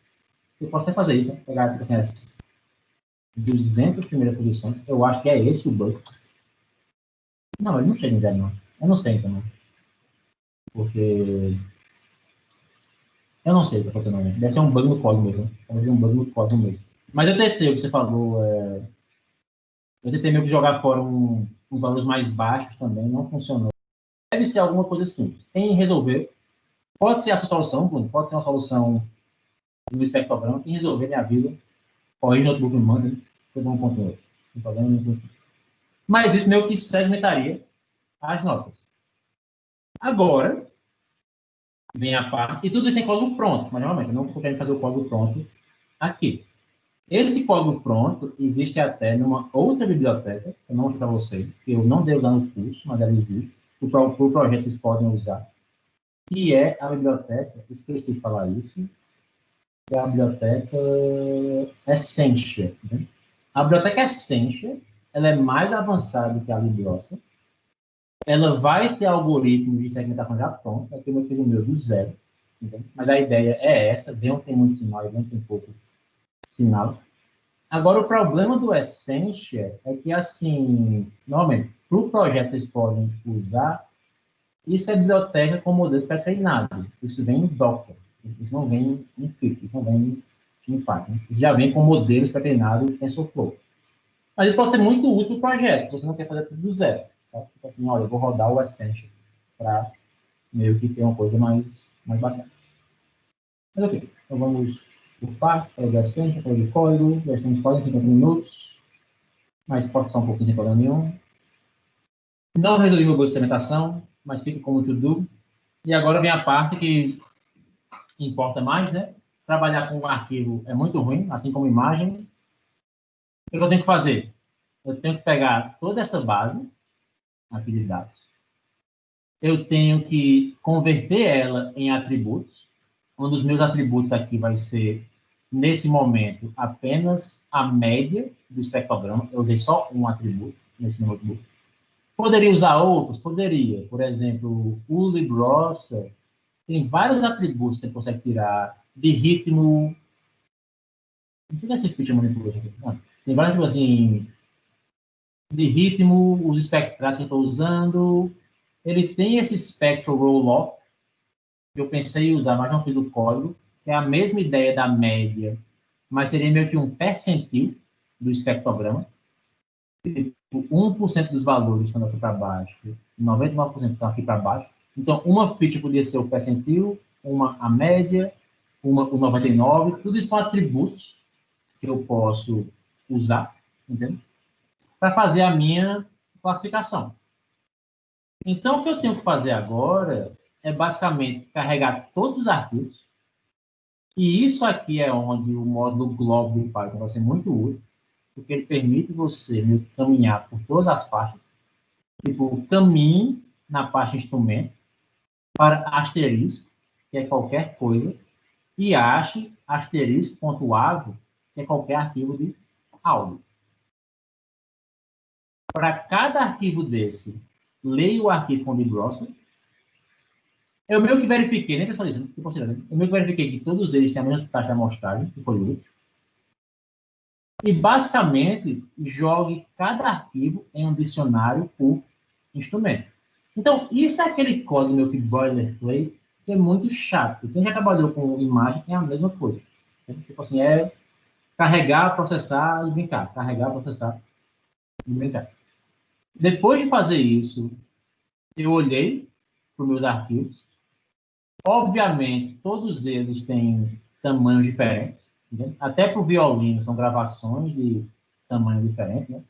eu posso até fazer isso, né? Pegar, tipo assim, as 200 primeiras posições, eu acho que é esse o bug. Não, ele não chega em zero, não. Eu não sei, então, não. Porque... Eu não sei o que está acontecendo, deve ser um bug no código mesmo. Talvez um bug no código mesmo. Mas eu tentei, o que você falou, eu tentei meio que jogar fora uns valores mais baixos também, não funcionou. Deve ser alguma coisa simples. Quem resolver, pode ser a sua solução, Bruno, pode ser uma solução do espectrograma. Quem resolver, me avisa. Corrige o notebook, me manda, eu dou um ponto hoje. Não tem problema nenhum. Mas isso meio que segmentaria as notas. Agora, vem a parte, e tudo isso tem código pronto, mas realmente, eu não estou querendo fazer o código pronto aqui. Esse código pronto existe até numa outra biblioteca, eu não mostro para vocês, que eu não dei usar no curso, mas ela existe, para o projeto vocês podem usar, que é a biblioteca, esqueci de falar isso, que é a biblioteca Essentia. Né? A biblioteca Essentia, ela é mais avançada do que a LibRossa, ela vai ter algoritmos de segmentação já pronto, aqui eu fiz o meu do zero, entendeu? Mas a ideia é essa, Deon tem muito sinal e Deon tem pouco sinal. Agora, o problema do Essentia é que, assim, normalmente, para o projeto vocês podem usar, isso é biblioteca com modelo pré-treinado. Isso vem em Docker. Isso não vem em Kit, isso não vem em Python. Isso já vem com modelos pré-treinados em TensorFlow. Mas isso pode ser muito útil para o projeto, você não quer fazer tudo do zero. Tá? Tipo assim, olha, eu vou rodar o Essentia para meio que ter uma coisa mais bacana. Mas ok, então vamos por partes, para o Essentia, para o código, já estamos quase 50 minutos, mas pode passar um pouquinho sem problema nenhum. Não resolvi meu bug de segmentação, mas fica como to do. E agora vem a parte que importa mais, né? Trabalhar com um arquivo é muito ruim, assim como imagem. O que eu tenho que fazer? Eu tenho que pegar toda essa base aqui de dados. Eu tenho que converter ela em atributos. Um dos meus atributos aqui vai ser, nesse momento, apenas a média do espectrograma. Eu usei só um atributo nesse meu notebook. Poderia usar outros? Poderia. Por exemplo, o LibRossa tem vários atributos que ele consegue tirar de ritmo. Não sei se é pitch manipulation. Tem vários atributos assim, de ritmo, os espectrais que eu estou usando. Ele tem esse spectral roll-off, que eu pensei em usar, mas não fiz o código, que é a mesma ideia da média, mas seria meio que um percentil do espectrograma. 1% dos valores estão aqui para baixo, 99% estão aqui para baixo. Então, uma feature poderia ser o percentil, uma a média, uma o 99%. Tudo isso são atributos que eu posso usar, entende? Para fazer a minha classificação. Então, o que eu tenho que fazer agora é basicamente carregar todos os arquivos. E isso aqui é onde o módulo Glob do Python vai ser muito útil, porque ele permite você caminhar por todas as pastas, tipo, caminhe na pasta instrumento para asterisco, que é qualquer coisa, e ache ***.avo, que é qualquer arquivo de áudio. Para cada arquivo desse, leia o arquivo com librossa. Eu meio que verifiquei, nem pessoal dizendo, eu meio que verifiquei que todos eles têm a mesma taxa de amostragem, que foi útil. E, basicamente, jogue cada arquivo em um dicionário por instrumento. Então, isso é aquele código meu que boilerplate, que é muito chato. Quem já trabalhou com imagem é a mesma coisa. Tipo assim, é carregar, processar e brincar. Carregar, processar e brincar. Depois de fazer isso, eu olhei para os meus arquivos. Obviamente, todos eles têm tamanhos diferentes. Entendeu? Até para o violino, são gravações de tamanho diferente. Né?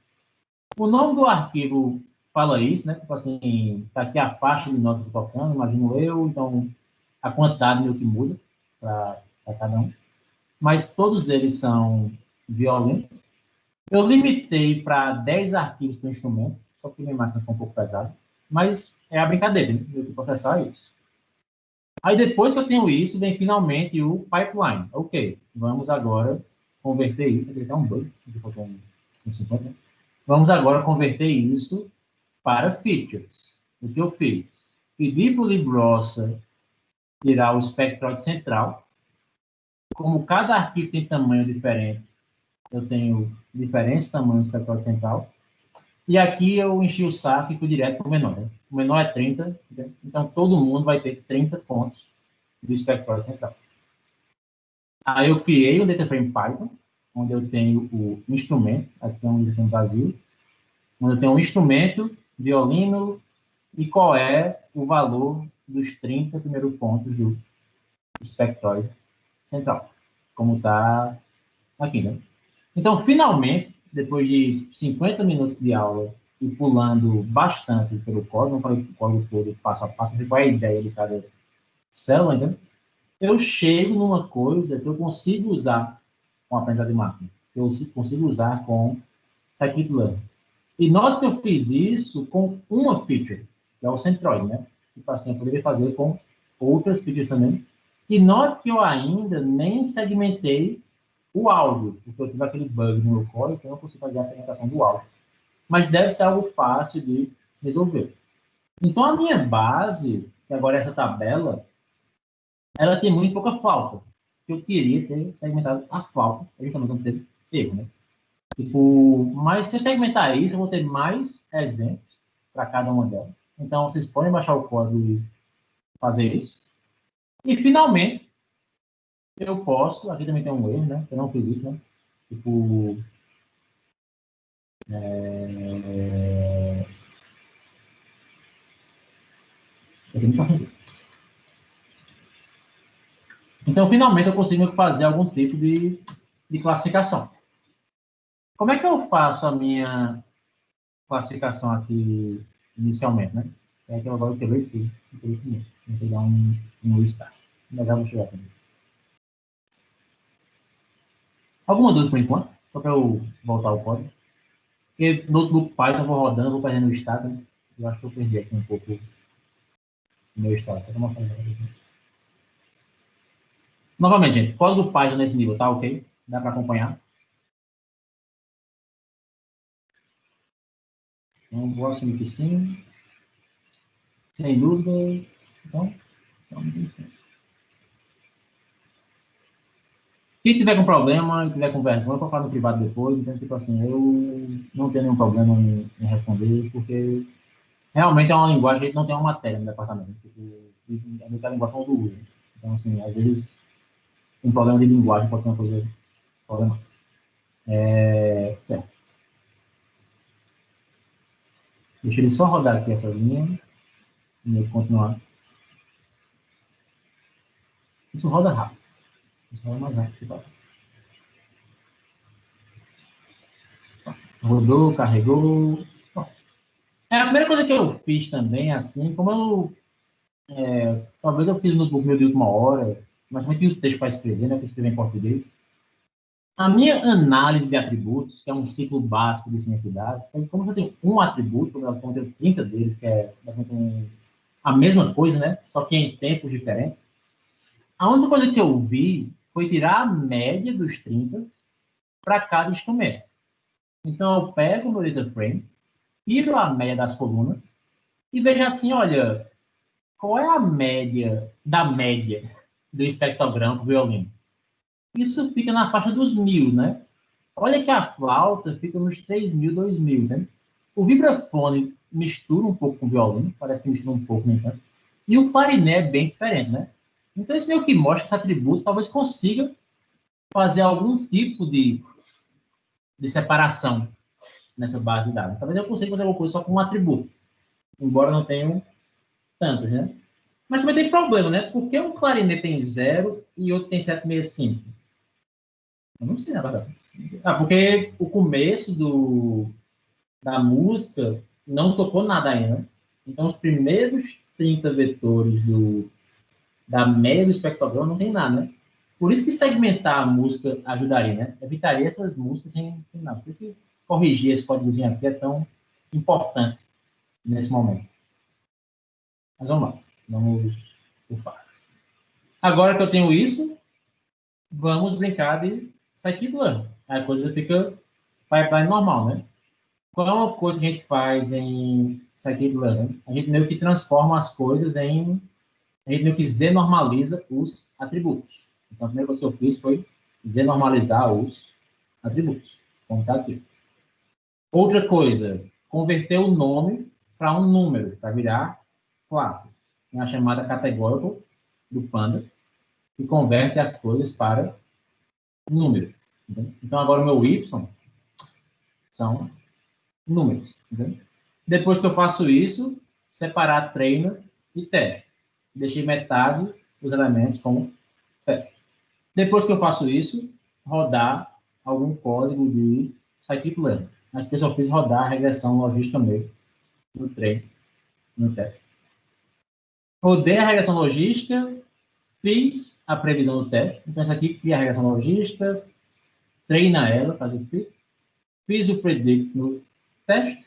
O nome do arquivo fala isso, né? Tipo assim, está aqui a faixa de nota que eu estou tocando, imagino eu, então a quantidade meio que muda para cada um. Mas todos eles são violino. Eu limitei para 10 arquivos por instrumento, só que minha máquina ficou um pouco pesada. Mas é a brincadeira, né? Eu tenho que processar isso. Aí depois que eu tenho isso, vem finalmente o pipeline. Ok, vamos agora converter isso. Aqui está um bug, um 50. Vamos agora converter isso para features. O que eu fiz? Pedi para o librossa tirar o espectroide central. Como cada arquivo tem tamanho diferente, eu tenho diferentes tamanhos do espectroide central. E aqui eu enchi o saco e fui direto para o menor. Né? O menor é 30, né? Então todo mundo vai ter 30 pontos do espectroide central. Aí eu criei o DataFrame Python, onde eu tenho o instrumento, aqui é um DataFrame vazio, onde eu tenho um instrumento, violino, e qual é o valor dos 30 primeiros pontos do espectroide central, como está aqui, né? Então, finalmente, depois de 50 minutos de aula e pulando bastante pelo código, não falei o código todo passo a passo, não sei qual é a ideia de cada célula, né? Eu chego numa coisa que eu consigo usar com a aprendizagem de máquina, que eu consigo usar com scikit-learn. E note que eu fiz isso com uma feature, que é o centroid, né? Tipo assim, eu poderia fazer com outras features também. E note que eu ainda nem segmentei o áudio, porque eu tive aquele bug no meu código, então eu não consigo fazer a segmentação do áudio. Mas deve ser algo fácil de resolver. Então, a minha base, que agora é essa tabela, ela tem muito pouca falta. Eu queria ter segmentado a falta, justamente não teve erro, né? Tipo, mas se eu segmentar isso, eu vou ter mais exemplos para cada uma delas. Então, vocês podem baixar o código e fazer isso. E, finalmente, eu posso... Aqui também tem um erro, né? Eu não fiz isso, né? Tipo... Isso aqui não está rendendo. Então, finalmente, eu consigo fazer algum tipo de classificação. Como é que eu faço a minha classificação aqui inicialmente, né? É que eu agora quebrei tudo. Vou pegar um restart. Legal, vou chegar também. Alguma dúvida por enquanto? Só para eu voltar ao código. Porque no notebook Python eu vou rodando, eu vou perdendo o estado. Né? Eu acho que eu perdi aqui um pouco o meu estado. Novamente, gente, código do Python nesse nível, tá ok? Dá para acompanhar. Então, vou assumir que sim. Sem dúvidas. Então, vamos em frente. Quem tiver com problema, tiver com vergonha, pode falar no privado depois. Então, tipo assim, eu não tenho nenhum problema em responder, porque realmente é uma linguagem que a gente não tem uma matéria no departamento. É muita linguagem do uso. Então, assim, às vezes, um problema de linguagem pode ser uma coisa problemática. Certo. Deixa ele só rodar aqui essa linha e continuar. Isso roda rápido. Isso roda mais rápido que parece. Rodou, carregou. Bom, a primeira coisa que eu fiz também, assim, como eu... talvez eu fiz no notebook meu de última hora, mas não tinha o texto para escrever, né? Para escrever em português. A minha análise de atributos, que é um ciclo básico de ciência de dados, como eu tenho um atributo, como eu tenho 30 deles, que é basicamente a mesma coisa, né? Só que em tempos diferentes. A única coisa que eu vi foi tirar a média dos 30 para cada instrumento. Então, eu pego o meu data frame, tiro a média das colunas e vejo assim, olha, qual é a média da média do espectrograma para o violino? Isso fica na faixa dos 1000, né? Olha que a flauta fica nos 3000, 2000, né? O vibrafone mistura um pouco com o violino, parece que mistura um pouco, né? E o clarinet é bem diferente, né? Então, isso meio que mostra que esse atributo talvez consiga fazer algum tipo de separação nessa base de dados. Talvez eu consiga fazer alguma coisa só com um atributo, embora não tenham tantos, né? Mas também tem problema, né? Por que um clarinete tem 0 e outro tem 765? Eu não sei, na verdade. Porque o começo da música não tocou nada ainda, né? Então, os primeiros 30 vetores da média do espectrograma não tem nada, né? Por isso que segmentar a música ajudaria, né? Evitaria essas músicas sem nada. Por isso que corrigir esse códigozinho aqui é tão importante nesse momento. Mas vamos lá. Vamos por partes. Agora que eu tenho isso, vamos brincar de scikit-learn. A coisa fica pipeline normal, né? Qual é uma coisa que a gente faz em scikit-learn? A gente meio que transforma as coisas em... A gente meio que z-normaliza os atributos. Então, a primeira coisa que eu fiz foi z-normalizar os atributos. Como está aqui. Outra coisa, converter o nome para um número, para virar classes. Tem a chamada categorical do Pandas, que converte as coisas para número. Entendeu? Então, agora o meu y são números. Entendeu? Depois que eu faço isso, separar treino e teste. Deixei metade dos elementos como teste. Depois que eu faço isso, rodar algum código de scikit-learn. Aqui eu só fiz rodar a regressão logística mesmo no treino, no teste. Rodei a regressão logística, fiz a previsão do teste. Então, essa aqui cria a regressão logística, treina ela, faz o fit, fiz o predict no teste,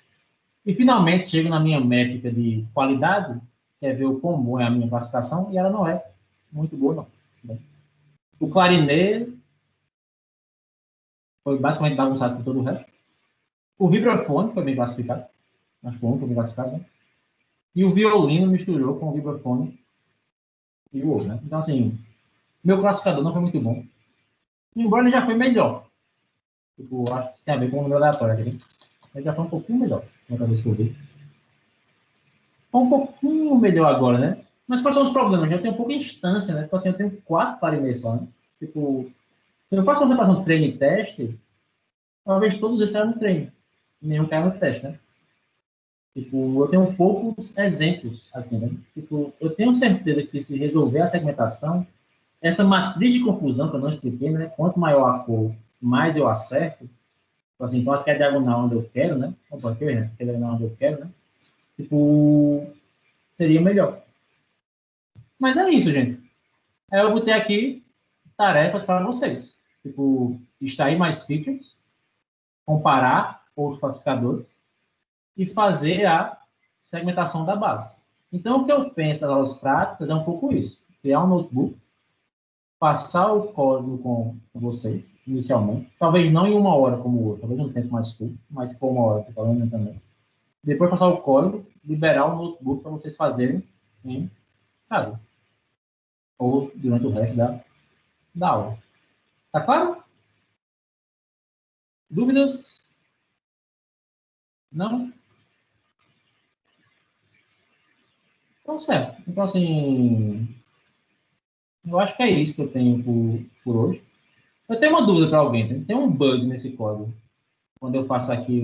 e finalmente chego na minha métrica de qualidade, que é ver o quão bom é a minha classificação, e ela não é muito boa, não. O clarinete foi basicamente bagunçado por todo o resto. O vibrafone foi bem classificado. Acho que foi bem classificado, né? E o violino misturou com o vibrafone e o outro, né? Então, assim, meu classificador não foi muito bom. Embora ele já foi melhor. Tipo, acho que isso tem a ver com o número aleatório aqui. Ele já foi um pouquinho melhor, na vez que eu vi. Foi um pouquinho melhor agora, né? Mas quais são os problemas? Eu tenho pouca instância, né? Tipo assim, eu tenho 4 clarinetes só, né? Tipo, se eu faço uma separação treino e teste, talvez todos eles caiam no treino. Nenhum cai no teste, né? Tipo, eu tenho poucos exemplos aqui, né? Tipo, eu tenho certeza que se resolver a segmentação, essa matriz de confusão que eu não expliquei, né? Quanto maior a cor, mais eu acerto. Tipo assim, então aqui é a diagonal onde eu quero, né? Opa, aqui, né? Aqui é a diagonal onde eu quero, né? Tipo, seria melhor. Mas é isso, gente. Aí eu botei aqui tarefas para vocês. Tipo, extrair mais features, comparar outros classificadores e fazer a segmentação da base. Então, o que eu penso das aulas práticas é um pouco isso. Criar um notebook, passar o código com vocês, inicialmente. Talvez não em 1 hora como o outro, talvez um tempo mais curto, mas se for 1 hora, estou falando também. Depois passar o código, liberar o notebook para vocês fazerem em casa. Ou durante o resto da aula. Tá claro? Dúvidas? Não? Então, certo. Então, assim, eu acho que é isso que eu tenho por hoje. Eu tenho uma dúvida para alguém. Tem um bug nesse código. Quando eu faço aqui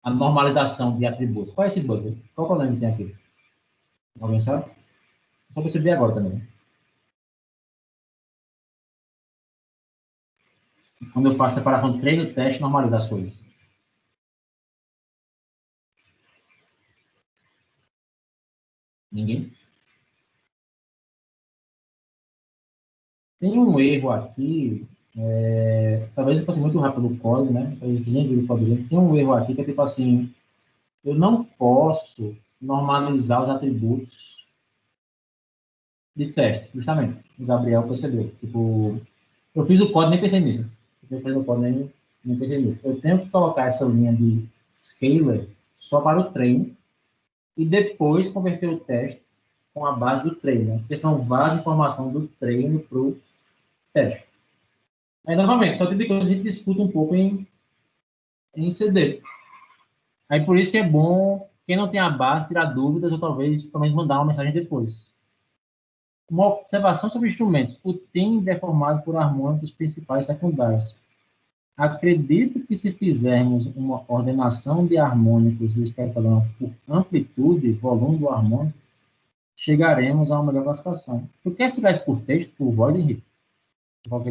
a normalização de atributos. Qual é esse bug? Qual o problema que tem aqui? Alguém sabe? Só percebi agora também. Quando eu faço separação de treino, teste, normalizar as coisas. Ninguém? Tem um erro aqui, talvez eu passe muito rápido o código, né? Talvez nem vi o código. Tem um erro aqui que é tipo assim, eu não posso normalizar os atributos de teste, justamente. O Gabriel percebeu. Tipo, eu fiz o código, nem pensei nisso. Eu fiz o código, nem pensei nisso. Eu tenho que colocar essa linha de scaler só para o treino e depois converter o teste com a base do treino, né? Porque são base de informação do treino para o teste. Aí, novamente, só tem que a gente discuta um pouco em CD. Aí, por isso que é bom, quem não tem a base, tirar dúvidas ou talvez, pelo menos, mandar uma mensagem depois. Uma observação sobre instrumentos. O timbre é formado por harmônicos principais e secundários. Acredito que se fizermos uma ordenação de harmônicos do espectrograma por amplitude e volume do harmônico, chegaremos a uma melhor classificação. Tu quer estudar isso por texto, por voz, Henrique? Eu coloco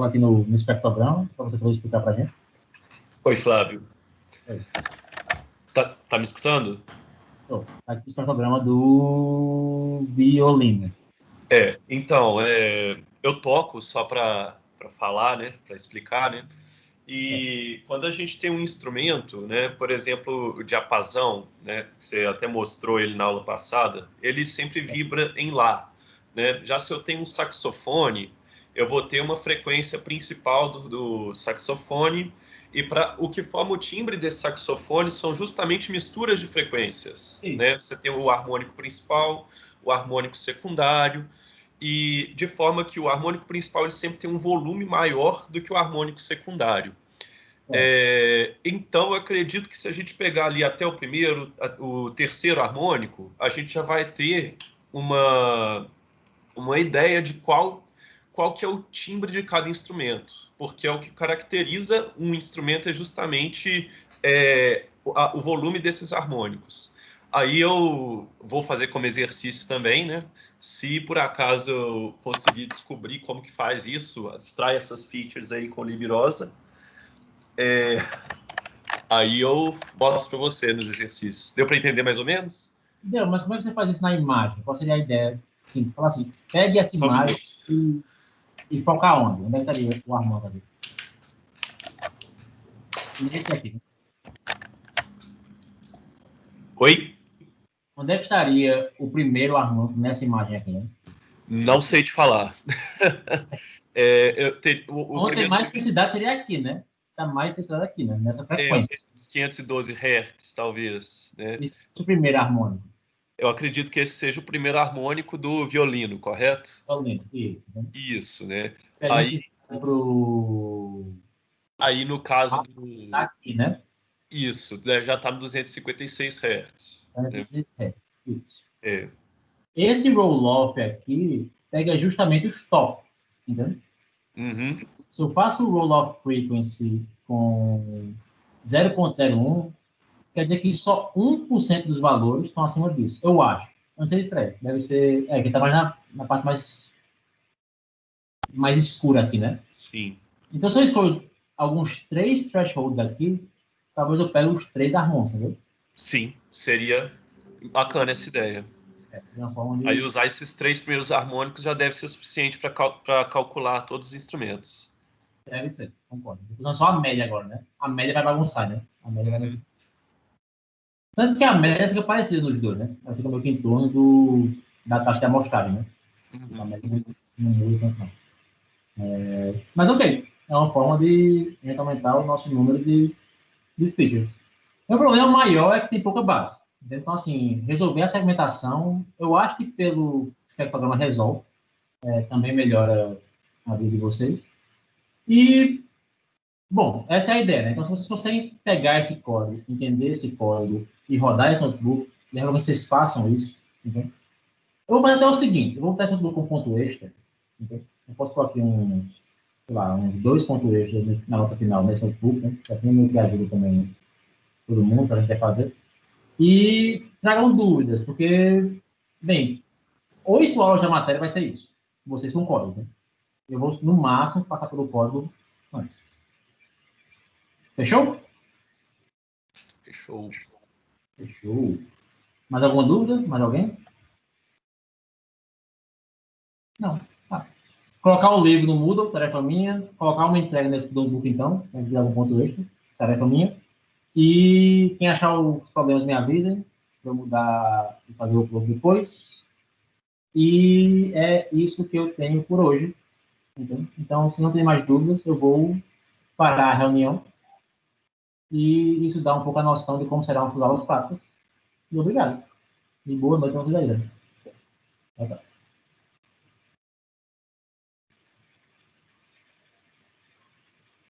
aqui no espectrograma, para você poder explicar para a gente. Oi, Flávio. Oi. Tá me escutando? Aqui o espectrograma do violino. Então, eu toco só para falar, né, para explicar, né, e quando a gente tem um instrumento, né, por exemplo, o diapasão, né, que você até mostrou ele na aula passada, ele sempre vibra em Lá, né, já se eu tenho um saxofone, eu vou ter uma frequência principal do saxofone, e para o que forma o timbre desse saxofone são justamente misturas de frequências, né, você tem o harmônico principal, o harmônico secundário, e de forma que o harmônico principal ele sempre tem um volume maior do que o harmônico secundário. Então, eu acredito que se a gente pegar ali até o terceiro harmônico, a gente já vai ter uma ideia de qual que é o timbre de cada instrumento, porque é o que caracteriza um instrumento é justamente o volume desses harmônicos. Aí eu vou fazer como exercício também, né? Se por acaso eu conseguir descobrir como que faz isso, extrai essas features aí com Libirosa, aí eu mostro para você nos exercícios. Deu para entender mais ou menos? Deu, mas como é que você faz isso na imagem? Qual seria a ideia? Sim, fala assim, pegue essa Só um imagem e foca onde? Onde é que estaria o harmônico ali? Nesse aqui. Oi? Onde é que estaria o primeiro harmônico nessa imagem aqui, né? Não sei te falar. Onde tem mais intensidade seria aqui, né? Está mais intensidade aqui, né? Nessa frequência. 512 Hz, talvez. Né? Esse é o primeiro harmônico. Eu acredito que esse seja o primeiro harmônico do violino, correto? Violino, isso. Né? Isso, né? Se a gente pro... Aí, no caso do... Tá aqui, né? Isso, já está no 256 Hz. 256 Hz, isso. É. Esse roll-off aqui pega justamente o stop, entendeu? Uhum. Se eu faço o roll-off frequency com 0.01, quer dizer que só 1% dos valores estão acima disso. Eu acho. Eu não sei de pré. Deve ser... que está mais na parte mais escura aqui, né? Sim. Então, se eu escolho alguns 3 thresholds aqui, talvez eu pegue os 3 harmônicos, entendeu? Sim, seria bacana essa ideia. Seria uma forma de... Aí usar esses 3 primeiros harmônicos já deve ser suficiente para calcular todos os instrumentos. Deve ser, concordo. Não só a média agora, né? A média vai bagunçar, né? A média vai... Tanto que a média fica parecida nos dois, né? Ela fica meio que em torno da taxa de amostragem, né? Uhum. A média não muda tanto, não. Mas ok, é uma forma de a gente aumentar o nosso número de features. O problema maior é que tem pouca base. Então, assim, resolver a segmentação, eu acho que pelo que o programa resolve, também melhora a vida de vocês. E, bom, essa é a ideia, né? Então, se vocês conseguem pegar esse código, entender esse código e rodar esse notebook, e realmente vocês façam isso, entendeu? Eu vou fazer até o seguinte, eu vou botar esse notebook com ponto extra, entendeu? Eu posso pôr aqui uns 2 pontos extras na nota final nesse notebook, né? Assim meio que ajuda também todo mundo para a gente quer fazer. E tragam dúvidas, porque, bem, 8 aulas da matéria vai ser isso. Vocês com código, né? Eu vou, no máximo, passar pelo código antes. Fechou? Fechou. Fechou. Mais alguma dúvida? Mais alguém? Não. Tá. Colocar o livro no Moodle, tarefa minha. Colocar uma entrega nesse notebook, então, para virar um ponto extra, tarefa minha. E quem achar os problemas me avisem, para eu mudar e fazer o upload depois. E é isso que eu tenho por hoje. Entende? Então, se não tem mais dúvidas, eu vou parar a reunião e isso dá um pouco a noção de como serão essas aulas práticas. E obrigado. E boa noite a vocês aí.